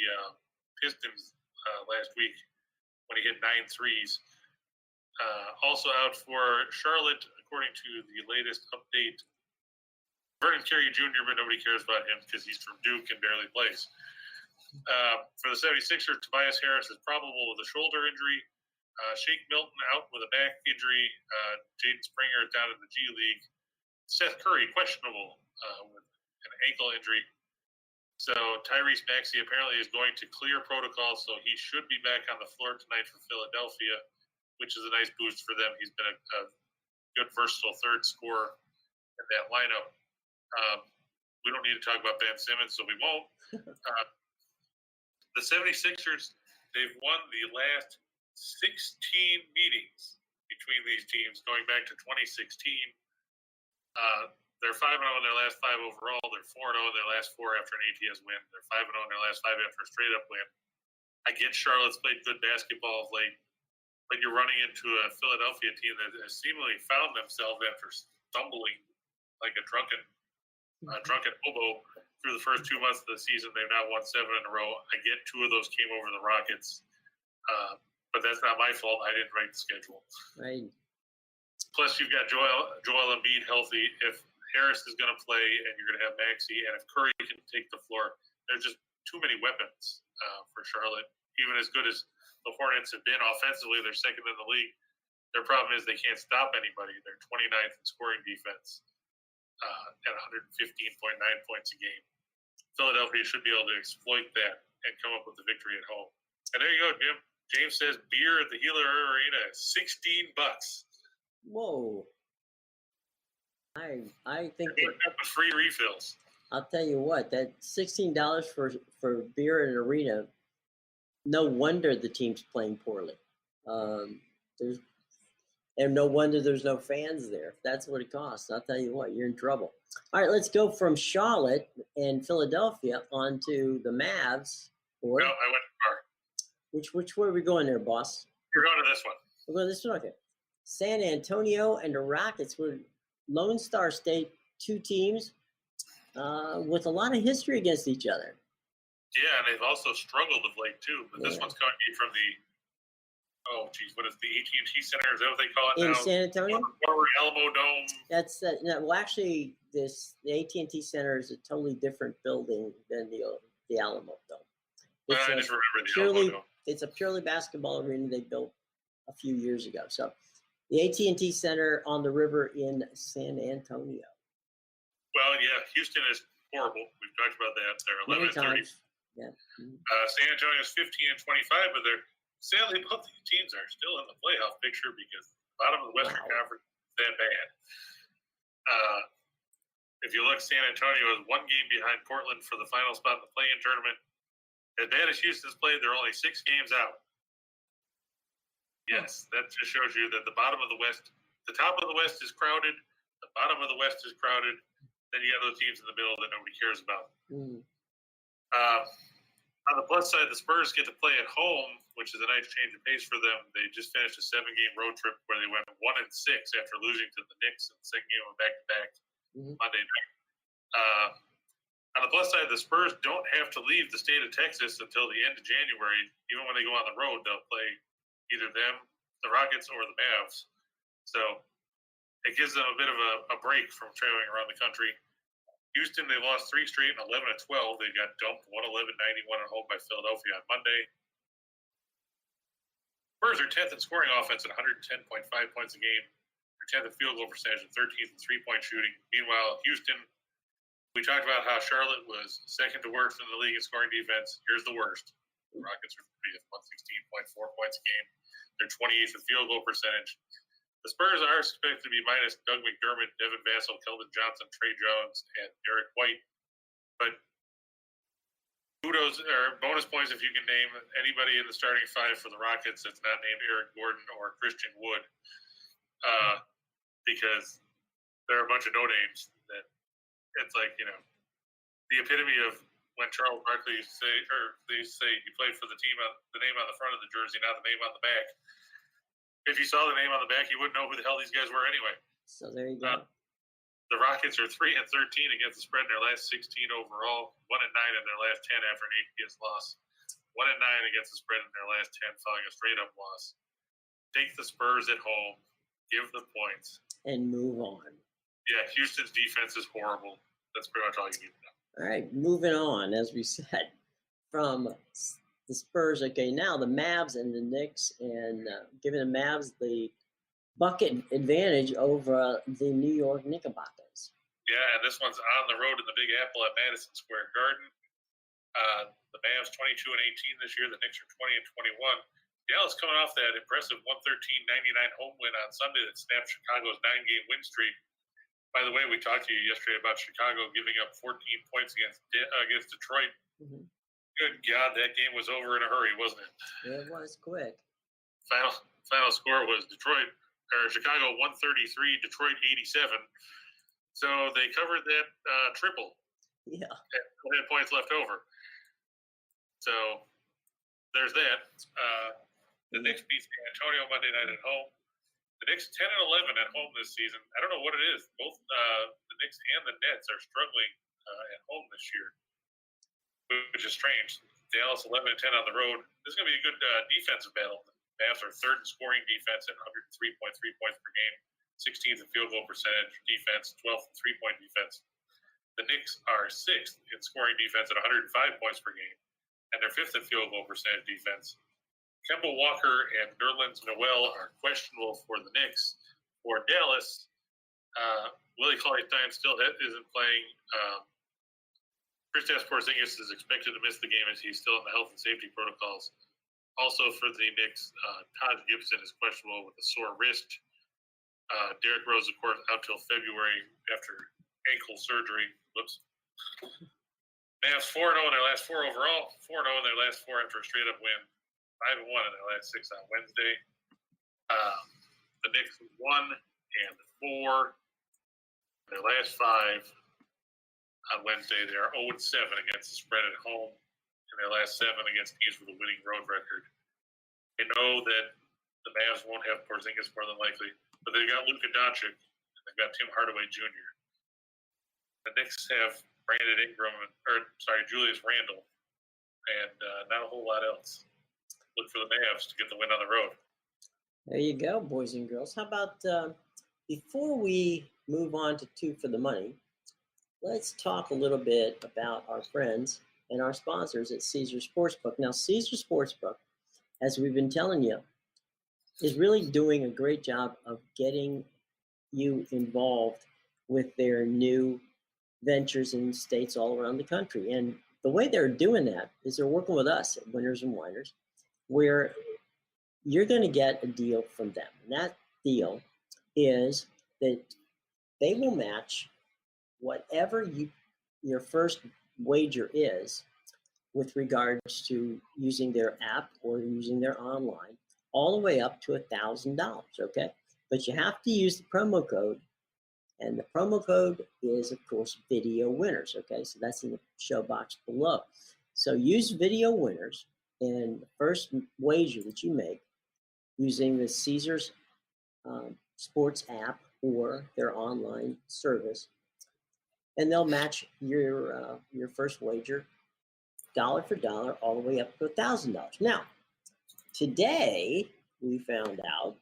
Pistons last week when he hit 9 threes. Also out for Charlotte, according to the latest update, Vernon Carey Jr., but nobody cares about him because he's from Duke and barely plays. For the 76ers, Tobias Harris is probable with a shoulder injury. Shake Milton out with a back injury. Jaden Springer is down in the G League. Seth Curry questionable with an ankle injury. So Tyrese Maxey apparently is going to clear protocol, so he should be back on the floor tonight for Philadelphia, which is a nice boost for them. He's been a good versatile third scorer in that lineup. We don't need to talk about Ben Simmons, so we won't. The 76ers, they've won the last 16 meetings between these teams going back to 2016. They're 5-0 in their last 5 overall. They're 4-0 in their last 4 after an ATS win. They're 5-0 in their last 5 after a straight-up win. I get Charlotte's played good basketball of late, but you're running into a Philadelphia team that has seemingly found themselves after stumbling like a drunken hobo through the first 2 months of the season. They've now won 7 in a row. I get 2 of those came over the Rockets. But that's not my fault. I didn't write the schedule. Right. Plus, you've got Joel Embiid healthy. If Harris is going to play and you're going to have Maxey, and if Curry can take the floor, there's just too many weapons for Charlotte. Even as good as the Hornets have been offensively, they're second in the league. Their problem is they can't stop anybody. They're 29th in scoring defense at 115.9 points a game. Philadelphia should be able to exploit that and come up with the victory at home. And there you go, Jim. James says beer at the Gila Arena is $16. Whoa. I think free refills. I'll tell you what, that $16 for beer at an arena, no wonder the team's playing poorly. And no wonder there's no fans there. If that's what it costs, I'll tell you what, you're in trouble. All right, let's go from Charlotte and Philadelphia on to the Mavs. No, I went far. Which way are we going there, boss? You're going to this one. We're going to this one, okay. San Antonio and the Rockets were Lone Star State, 2 teams with a lot of history against each other. Yeah, and they've also struggled of late, too. But this one's coming from what is the AT&T Center? Is that what they call it now? In San Antonio? Former Alamo Dome. That's well, actually, the AT&T Center is a totally different building than the Alamo Dome. I just remember the Alamo Dome. It's a purely basketball arena they built a few years ago. So the AT&T Center on the river in San Antonio. Well, yeah, Houston is horrible. We've talked about that. They're 11-30. Yeah. San Antonio's 15-25, but sadly both these teams are still in the playoff picture because the bottom of the Western Conference is that bad. If you look, San Antonio is 1 game behind Portland for the final spot in the play-in tournament. As bad as Houston's played, they're only 6 games out. Yes, that just shows you that the bottom of the West, the top of the West is crowded, the bottom of the West is crowded, then you have those teams in the middle that nobody cares about. On the plus side, the Spurs get to play at home, which is a nice change of pace for them. They just finished a 7-game road trip where they went 1-6 after losing to the Knicks in the second game of back-to-back Monday night. On the plus side, the Spurs don't have to leave the state of Texas until the end of January. Even when they go on the road, they'll play either them, the Rockets, or the Mavs. So it gives them a bit of a break from traveling around the country. Houston, they lost 3 straight and 11-12. They got dumped 111-91 at home by Philadelphia on Monday. Spurs are 10th in scoring offense at 110.5 points a game. They're 10th in field goal percentage and 13th in three-point shooting. Meanwhile, Houston, we talked about how Charlotte was second to worst in the league in scoring defense. Here's the worst. The Rockets are 30th, 116.4 points a game. They're 28th in field goal percentage. The Spurs are expected to be minus Doug McDermott, Devin Vassell, Keldon Johnson, Trey Jones, and Derek White. But kudos or bonus points if you can name anybody in the starting 5 for the Rockets that's not named Eric Gordon or Christian Wood, because there are a bunch of no names that it's like, you know, the epitome of when Charles Barkley they say you played for the team on the name on the front of the jersey, not the name on the back. If you saw the name on the back, you wouldn't know who the hell these guys were anyway. So there you go. The Rockets are 3-13 against the spread in their last 16 overall, 1-9 in their last 10 after an ATS loss, 1-9 against the spread in their last 10 following a straight-up loss. Take the Spurs at home, give the points, and move on. Yeah, Houston's defense is horrible. That's pretty much all you need to know. All right, moving on, as we said, from the Spurs. Okay, now the Mavs and the Knicks, and giving the Mavs the bucket advantage over the New York Knickerbockers. Yeah, and this one's on the road in the Big Apple at Madison Square Garden. The Mavs 22-18 this year. The Knicks are 20-21. Dallas coming off that impressive 113-99 home win on Sunday that snapped Chicago's 9-game win streak. By the way, we talked to you yesterday about Chicago giving up 14 points against Detroit. Mm-hmm. Good God, that game was over in a hurry, wasn't it? It was quick. Final score was Chicago 133, Detroit 87. So they covered that triple. Yeah. And had points left over. So there's that. The Knicks beat San Antonio Monday night at home. The Knicks 10-11 at home this season. I don't know what it is. Both the Knicks and the Nets are struggling at home this year, which is strange. Dallas 11-10 on the road. This is going to be a good defensive battle. The Mavs are third in scoring defense at 103.3 points per game, 16th in field goal percentage defense, 12th in three-point defense. The Knicks are sixth in scoring defense at 105 points per game, and they're fifth in field goal percentage defense. Kemba Walker and Nerlens Noel are questionable for the Knicks. For Dallas, Willie Cauley-Stein still isn't playing. Kristaps Porzingis is expected to miss the game as he's still in the health and safety protocols. Also for the Knicks, Todd Gibson is questionable with a sore wrist. Derrick Rose, of course, out till February after ankle surgery. Whoops. Mavs 4-0 in their last 4 overall, 4-0 in their last 4 after a straight-up win. 5-1 in their last 6 on Wednesday. The Knicks 1-4 in their last 5 on Wednesday. They are 0-7 against the spread at home in their last 7 against teams with a winning road record. They know that the Mavs won't have Porzingis more than likely, but they've got Luka Doncic and they've got Tim Hardaway Jr. The Knicks have Julius Randle, and not a whole lot else. Look for the Mavs to get the win on the road. There you go, boys and girls. How about before we move on to 2 for the money, let's talk a little bit about our friends and our sponsors at Caesar Sportsbook. Now, Caesar Sportsbook, as we've been telling you, is really doing a great job of getting you involved with their new ventures in states all around the country. And the way they're doing that is they're working with us at Winners and Whiners, where you're going to get a deal from them. And that deal is that they will match whatever your first wager is with regards to using their app or using their online, all the way up to $1,000, okay? But you have to use the promo code, and the promo code is, of course, Video Winners, okay? So that's in the show box below. So use Video Winners in the first wager that you make using the Caesars Sports app or their online service, and they'll match your first wager dollar for dollar all the way up to $1,000. Now, today we found out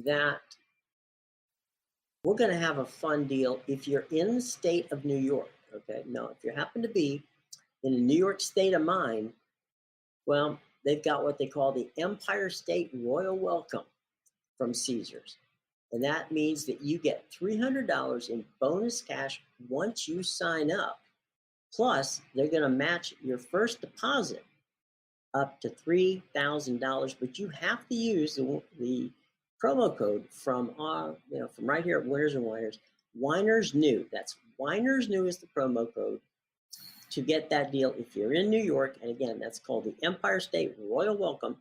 that we're going to have a fun deal if you're in the state of New York. Okay, now if you happen to be in a New York state of mind, well, they've got what they call the Empire State Royal Welcome from Caesars. And that means that you get $300 in bonus cash once you sign up. Plus, they're going to match your first deposit up to $3,000, but you have to use the promo code from from right here at Winners and Whiners. Whiners New. That's Whiners New is the promo code to get that deal if you're in New York. And again, that's called the Empire State Royal Welcome.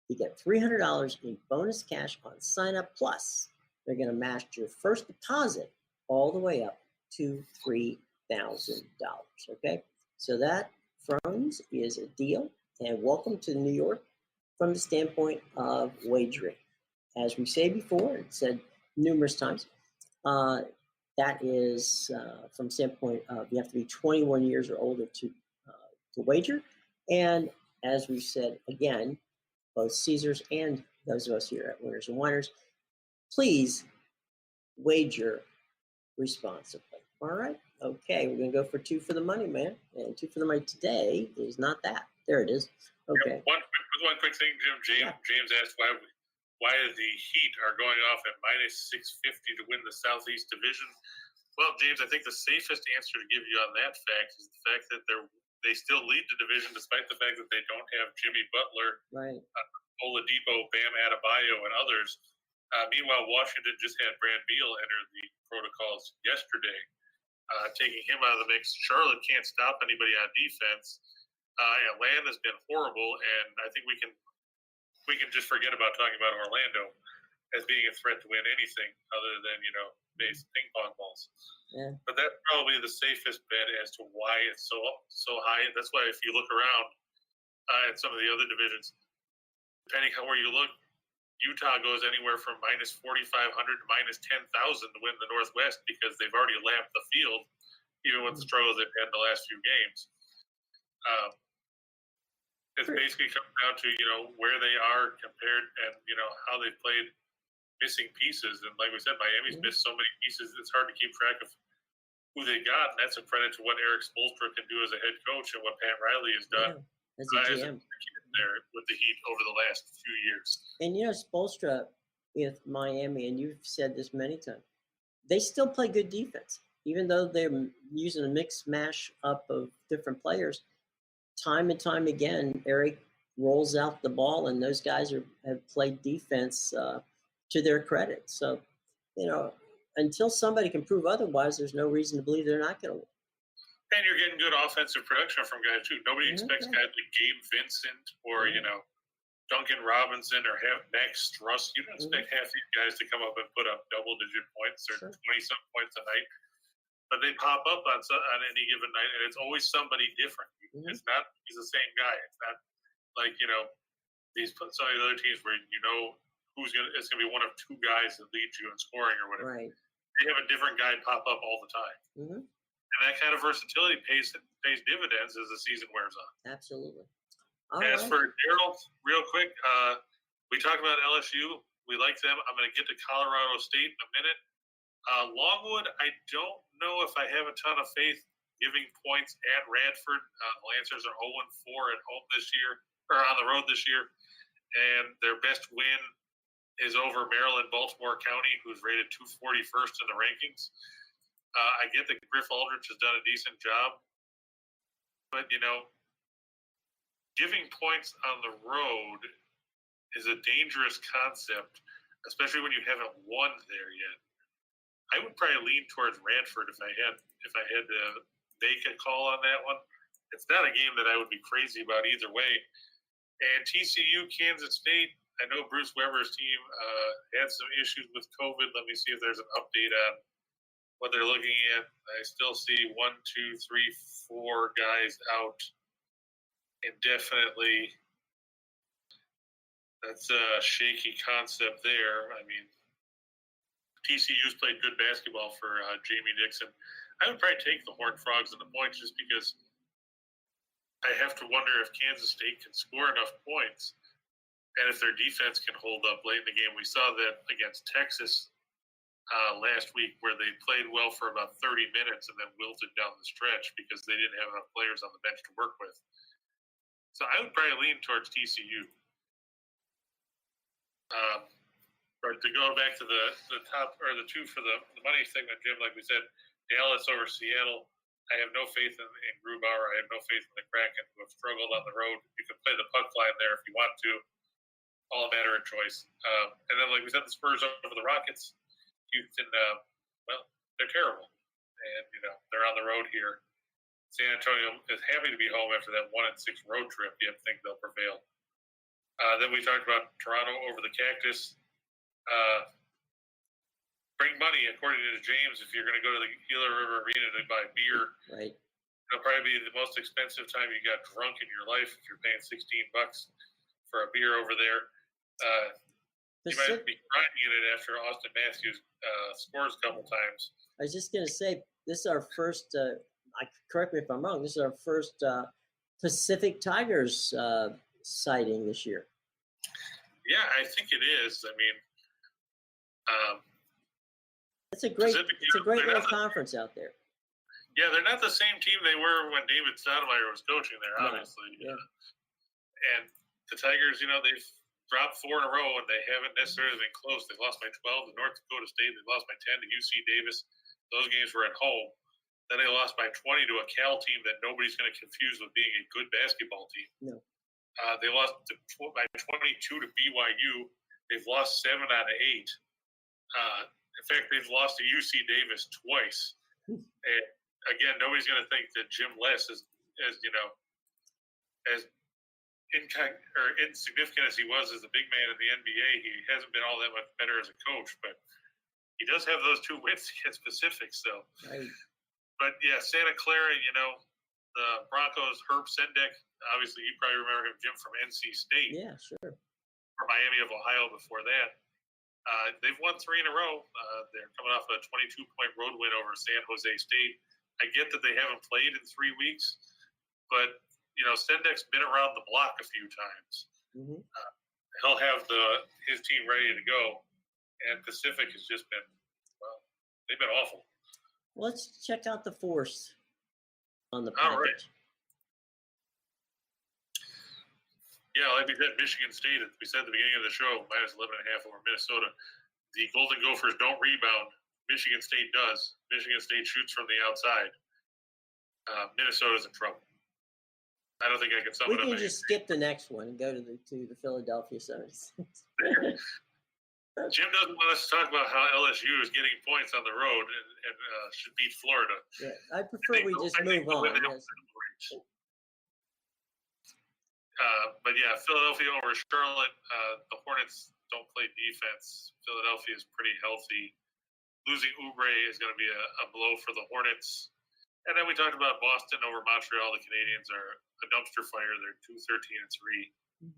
You get $300 in bonus cash on sign up. Plus, they're going to match your first deposit all the way up to $3,000. Okay, so that, friends, is a deal. And welcome to New York from the standpoint of wagering. As we say before, and said numerous times, that is from standpoint of you have to be 21 years or older to wager. And as we said again, both Caesars and those of us here at Winners and Whiners, please wager responsibly. All right. Okay, we're going to go for two for the money, man. And two for the money today is not that. There it is. Okay. One quick thing, Jim. James asked why the Heat are going off at -650 to win the Southeast Division. Well, James, I think the safest answer to give you on that fact is the fact that they still lead the division despite the fact that they don't have Jimmy Butler, right, Oladipo, Bam Adebayo, and others. Meanwhile, Washington just had Brad Beal enter the protocols yesterday, taking him out of the mix. Charlotte can't stop anybody on defense. Atlanta's been horrible, and I think we can just forget about talking about Orlando as being a threat to win anything other than base ping pong balls. Yeah. But that's probably the safest bet as to why it's so high. That's why if you look around at some of the other divisions, depending on where you look, Utah goes anywhere from -4,500 to -10,000 to win the Northwest because they've already lapped the field, even with the struggles they've had in the last few games. It's basically comes down to where they are compared and how they've played, missing pieces. And like we said, Miami's missed so many pieces; it's hard to keep track of who they got. And that's a credit to what Eric Spoelstra can do as a head coach and what Pat Riley has done as a GM there with the Heat over the last few years. And Spoelstra with Miami, and you've said this many times, they still play good defense, even though they're using a mix mash up of different players. Time and time again, Eric rolls out the ball, and those guys have played defense to their credit. So, until somebody can prove otherwise, there's no reason to believe they're not going to win. And you're getting good offensive production from guys, too. Nobody expects guys like Gabe Vincent or, Duncan Robinson or Max Struss. You don't expect half these guys to come up and put up double-digit points or 20-some points a night. But they pop up on any given night, and it's always somebody different. It's not he's the same guy. It's not like these some of the other teams where it's gonna be one of two guys that lead you in scoring or whatever. Right. They have a different guy pop up all the time, and that kind of versatility pays dividends as the season wears on. Absolutely. As for Gerald, real quick, we talked about LSU. We like them. I'm going to get to Colorado State in a minute. Longwood, I don't know if I have a ton of faith giving points at Radford. The Lancers are 0-4 at home this year, or on the road this year, and their best win is over Maryland-Baltimore County, who's rated 241st in the rankings. I get that Griff Aldrich has done a decent job, But, giving points on the road is a dangerous concept, especially when you haven't won there yet. I would probably lean towards Radford if I had to make a call on that one. It's not a game that I would be crazy about either way. And TCU, Kansas State, I know Bruce Weber's team had some issues with COVID. Let me see if there's an update on what they're looking at. I still see 1, 2, 3, 4 guys out indefinitely. That's a shaky concept there. I mean, TCU's played good basketball for Jamie Dixon. I would probably take the Horned Frogs and the points just because I have to wonder if Kansas State can score enough points and if their defense can hold up late in the game. We saw that against Texas last week where they played well for about 30 minutes and then wilted down the stretch because they didn't have enough players on the bench to work with. So I would probably lean towards TCU. But to go back to the top or the two for the money segment, Jim, like we said, Dallas over Seattle. I have no faith in Grubauer. I have no faith in the Kraken, who have struggled on the road. You can play the puck line there if you want to. All a matter of choice. And then, like we said, the Spurs over the Rockets. Houston, they're terrible. And, they're on the road here. San Antonio is happy to be home after that 1-6 road trip. You think they'll prevail. Then we talked about Toronto over the Cactus. Bring money, according to James, if you're going to go to the Gila River Arena to buy beer. Right. It'll probably be the most expensive time you got drunk in your life if you're paying $16 for a beer over there. You might be crying in it after Austin Matthews scores a couple times. I was just going to say, this is our first, correct me if I'm wrong, this is our first Pacific Tigers sighting this year. Yeah, I think it is. I mean, it's a great little conference out there. Yeah, they're not the same team they were when David Stoudemire was coaching there, obviously. Yeah. And the Tigers, they've dropped 4 in a row, and they haven't necessarily been close. They lost by 12 to North Dakota State. They lost by 10 to UC Davis. Those games were at home. Then they lost by 20 to a Cal team that nobody's going to confuse with being a good basketball team. No. They lost by 22 to BYU. They've lost 7 out of 8. In fact, they've lost to UC Davis twice. And again, nobody's going to think that Jim Les is, as insignificant as he was as a big man in the NBA. He hasn't been all that much better as a coach, but he does have those 2 wins against Pacific. So, right. But yeah, Santa Clara, the Broncos, Herb Sendek. Obviously, you probably remember him, Jim, from NC State. Yeah, sure. Or Miami of Ohio before that. They've won 3 in a row. They're coming off a 22-point road win over San Jose State. I get that they haven't played in 3 weeks, but Sendek's been around the block a few times. Mm-hmm. He'll have his team ready to go, and Pacific has just been they've been awful. Let's check out the force on the package. All right. Yeah, like we said, Michigan State, we said at the beginning of the show, minus 11.5 over Minnesota. The Golden Gophers don't rebound. Michigan State does. Michigan State shoots from the outside. Minnesota's in trouble. I don't think I can sum it up. We can just skip the next one and go to the Philadelphia 76ers. Jim doesn't want us to talk about how LSU is getting points on the road and should beat Florida. Yeah, I prefer we just move on. Yes. But yeah, Philadelphia over Charlotte. The Hornets don't play defense. Philadelphia is pretty healthy. Losing Oubre is going to be a blow for the Hornets. And then we talked about Boston over Montreal. The Canadiens are a dumpster fire. They're 2-13-3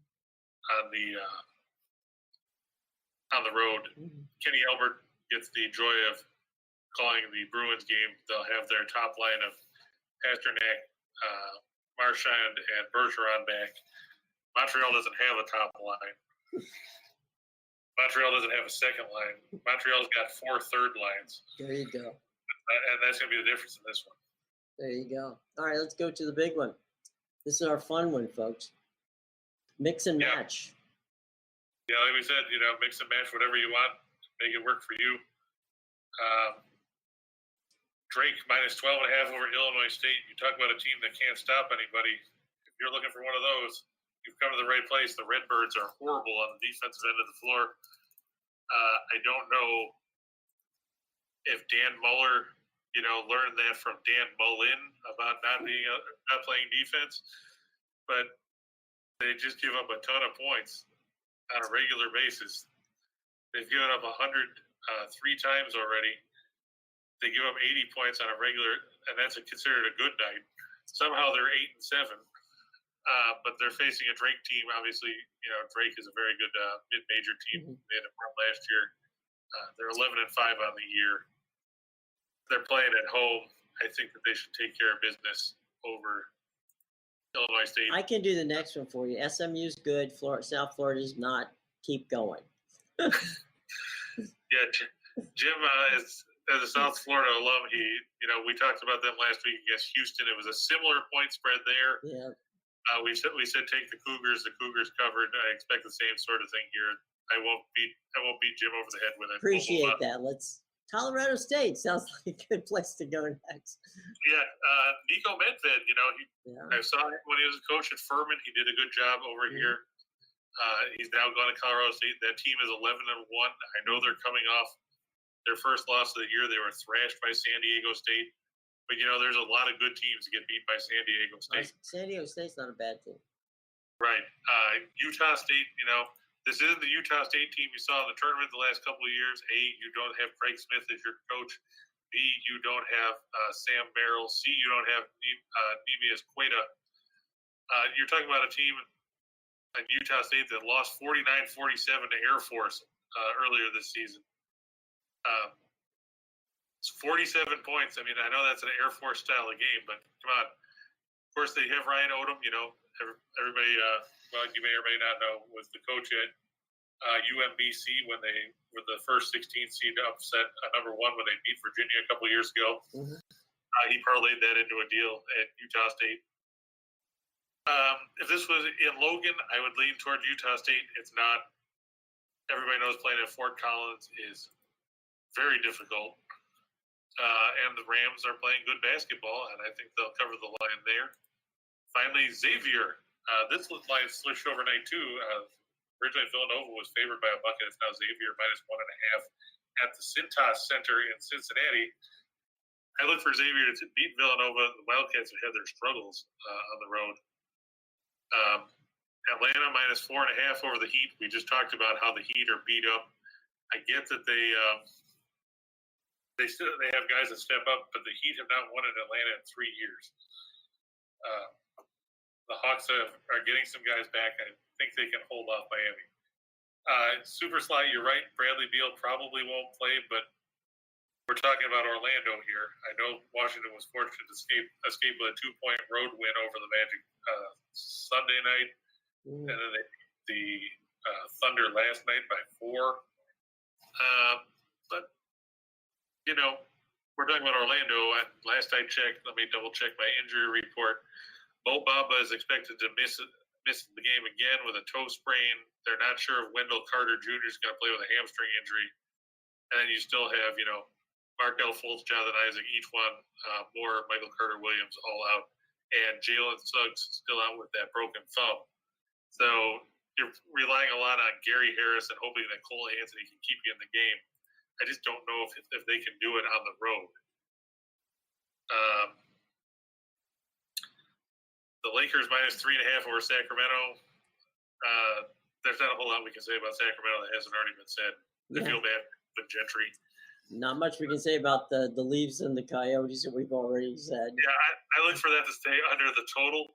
on the road. Kenny Albert gets the joy of calling the Bruins game. They'll have their top line of Pasternak, Marchand, and Bergeron back. Montreal doesn't have a top line. Montreal doesn't have a second line. Montreal's got 4 third lines. There you go. And that's going to be the difference in this one. There you go. All right, let's go to the big one. This is our fun one, folks. Mix and match. Yeah, like we said, mix and match whatever you want. Make it work for you. Drake minus 12.5 over Illinois State. You talk about a team that can't stop anybody. If you're looking for one of those, you've come to the right place. The Redbirds are horrible on the defensive end of the floor. I don't know if Dan Muller, learned that from Dan Mullen about not playing defense, but they just give up a ton of points on a regular basis. They've given up 100 3 times already. They give up 80 points on a regular, and that's considered a good night. Somehow they're 8-7, but they're facing a Drake team. Obviously, Drake is a very good mid-major team. They had a run last year. They're 11-5 on the year. They're playing at home. I think that they should take care of business over Illinois State. I can do the next one for you. SMU's good. South Florida's not. Keep going. Yeah, Jim is. As a South Florida alum, we talked about them last week against Houston. It was a similar point spread there. Yeah. We said take the Cougars. The Cougars covered. I expect the same sort of thing here. I won't beat Jim over the head with it. Appreciate that. Colorado State sounds like a good place to go next. Yeah, Nico Medved. I saw him when he was a coach at Furman. He did a good job over here. He's now gone to Colorado State. That team is 11-1. I know they're coming off their first loss of the year. They were thrashed by San Diego State. But, there's a lot of good teams that get beat by San Diego State. San Diego State's not a bad team. Right. Utah State, this isn't the Utah State team you saw in the tournament the last couple of years. A, you don't have Craig Smith as your coach. B, you don't have Sam Merrill. C, you don't have Neemias Queta. You're talking about a team at Utah State that lost 49-47 to Air Force earlier this season. It's 47 points. I mean, I know that's an Air Force style of game, but come on. Of course, they have Ryan Odom. Everybody, you may or may not know, was the coach at UMBC when they were the first 16 seed to upset number 1 when they beat Virginia a couple years ago. Mm-hmm. He parlayed that into a deal at Utah State. If this was in Logan, I would lean toward Utah State. It's not. Everybody knows playing at Fort Collins is very difficult. And the Rams are playing good basketball, and I think they'll cover the line there. Finally, Xavier. This line switched overnight, too. Originally, Villanova was favored by a bucket. It's now Xavier minus 1.5 at the Cintas Center in Cincinnati. I look for Xavier to beat Villanova. The Wildcats have had their struggles on the road. Atlanta minus 4.5 over the Heat. We just talked about how the Heat are beat up. I get that they have guys that step up, but the Heat have not won in Atlanta in 3 years. The Hawks are getting some guys back. I think they can hold off Miami. Super Sly, you're right. Bradley Beal probably won't play, but we're talking about Orlando here. I know Washington was fortunate to escape with a 2-point road win over the Magic Sunday night, and then they beat the Thunder last night by 4. But we're talking about Orlando. And last I checked, let me double check my injury report. Mo Bamba is expected to miss the game again with a toe sprain. They're not sure if Wendell Carter Jr. is going to play with a hamstring injury. And then you still have, Markelle Fultz, Jonathan Isaac, each one, more Michael Carter Williams all out. And Jalen Suggs still out with that broken thumb. So you're relying a lot on Gary Harris and hoping that Cole Anthony can keep you in the game. I just don't know if they can do it on the road. The Lakers minus 3.5 over Sacramento. There's not a whole lot we can say about Sacramento that hasn't already been said. I feel bad with Gentry. Not much we can say about the Leafs and the Coyotes that we've already said. Yeah, I look for that to stay under the total.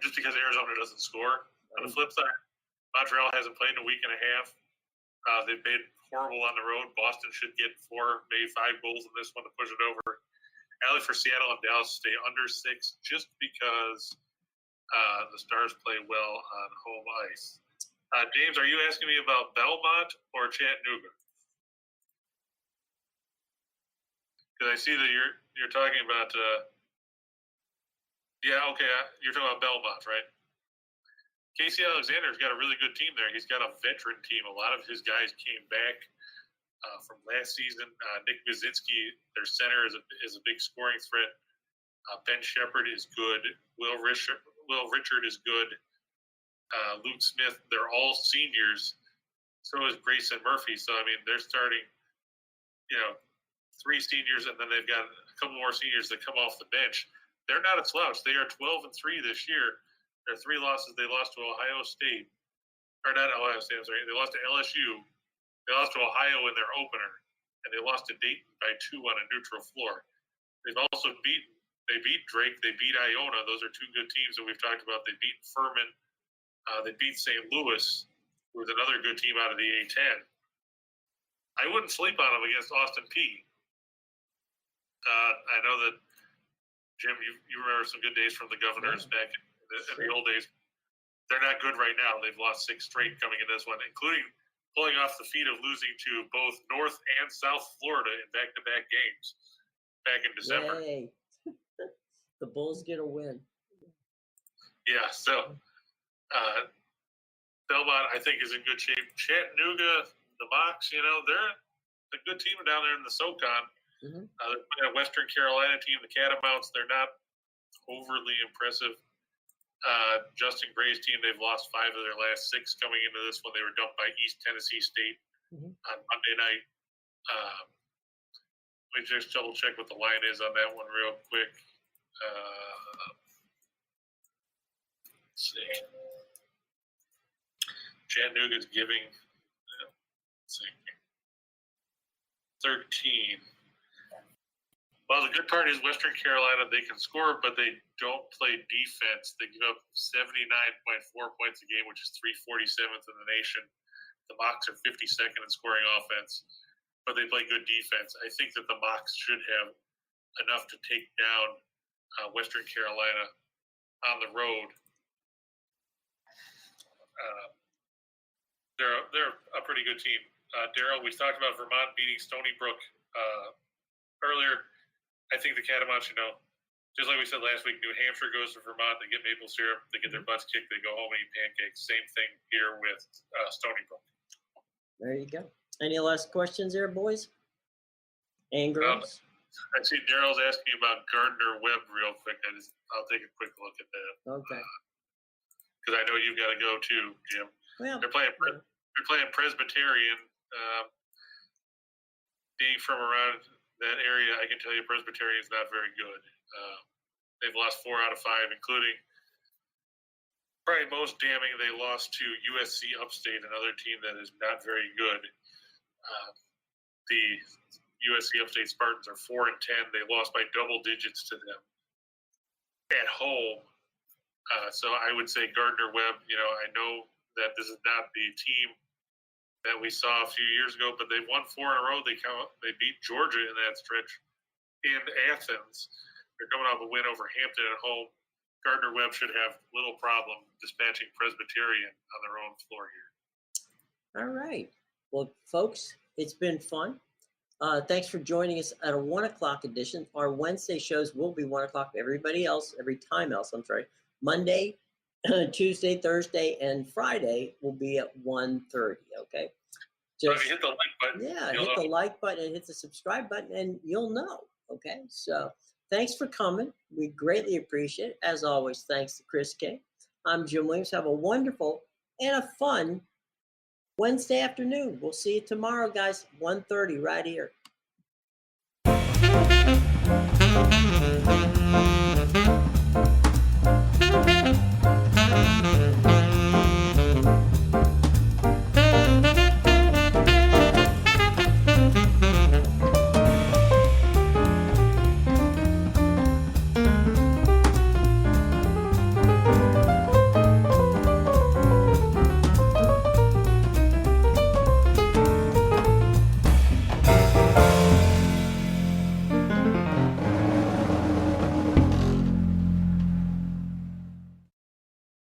Just because Arizona doesn't score. On the flip side, Montreal hasn't played in a week and a half. They've been horrible on the road. Boston should get 4, maybe 5 goals in this one to push it over. I look for Seattle and Dallas to stay under 6 just because the Stars play well on home ice. James, are you asking me about Belmont or Chattanooga? Because I see that you're talking about you're talking about Belmont, right? Casey Alexander's got a really good team there. He's got a veteran team. A lot of his guys came back from last season. Nick Wyszynski, their center, is a big scoring threat. Ben Shepherd is good. Will Richard is good. Luke Smith, they're all seniors. So is Grayson Murphy. So, I mean, they're starting, 3 seniors, and then they've got a couple more seniors that come off the bench. They're not a slouch. They are 12-3 this year. Their 3 losses, they lost to Ohio State. Or not Ohio State, I'm sorry. They lost to LSU. They lost to Ohio in their opener. And they lost to Dayton by 2 on a neutral floor. They've also beat Drake. They beat Iona. Those are 2 good teams that we've talked about. They beat Furman. They beat St. Louis, who was another good team out of the A-10. I wouldn't sleep on them against Austin Peay. I know that, Jim, you remember some good days from the Governors back in the old days. They're not good right now. They've lost 6 straight coming in this one, including pulling off the feat of losing to both North and South Florida in back-to-back games back in December. Yay. The Bulls get a win. Yeah, so Belmont, I think, is in good shape. Chattanooga, the Mocs, they're a good team down there in the SoCon. Mm-hmm. A Western Carolina team, the Catamounts, they're not overly impressive. Justin Gray's team, they've lost 5 of their last 6 coming into this one. They were dumped by East Tennessee State on Monday night. Let me just double check what the line is on that one real quick. Let's see. Chattanooga's giving 13. Well, the good part is Western Carolina, they can score, but they don't play defense. They give up 79.4 points a game, which is 347th in the nation. The Mocs are 52nd in scoring offense, but they play good defense. I think that the Mocs should have enough to take down Western Carolina on the road. They're a pretty good team. Daryl, we talked about Vermont beating Stony Brook earlier. I think the Catamounts, just like we said last week, New Hampshire goes to Vermont. They get maple syrup. They get their butts kicked. They go home and eat pancakes. Same thing here with Stony Brook. There you go. Any last questions there, boys and girls? I see Daryl's asking about Gardner Webb real quick. I'll take a quick look at that. Okay. Because I know you've got to go too, Jim. Well, they're playing Presbyterian. Being from around that area, I can tell you Presbyterian is not very good. They've lost 4 out of 5, including probably most damning, they lost to USC Upstate, another team that is not very good. The USC Upstate Spartans are 4-10. They lost by double digits to them at home. So I would say Gardner Webb, I know that this is not the team that we saw a few years ago, but they've won 4 in a row. They beat Georgia in that stretch in Athens. They're coming off a win over Hampton at home. Gardner Webb should have little problem dispatching Presbyterian on their own floor here. All right. Well, folks, it's been fun. Thanks for joining us at a 1 o'clock edition. Our Wednesday shows will be 1 o'clock. Every time else, Monday, Tuesday, Thursday, and Friday will be at 1:30. Okay. So if you hit the like button, hit the like button and hit the subscribe button, and you'll know. Okay. So thanks for coming. We greatly appreciate it. As always, thanks to Chris King. I'm Jim Williams. Have a wonderful and a fun Wednesday afternoon. We'll see you tomorrow, guys. 1:30 right here.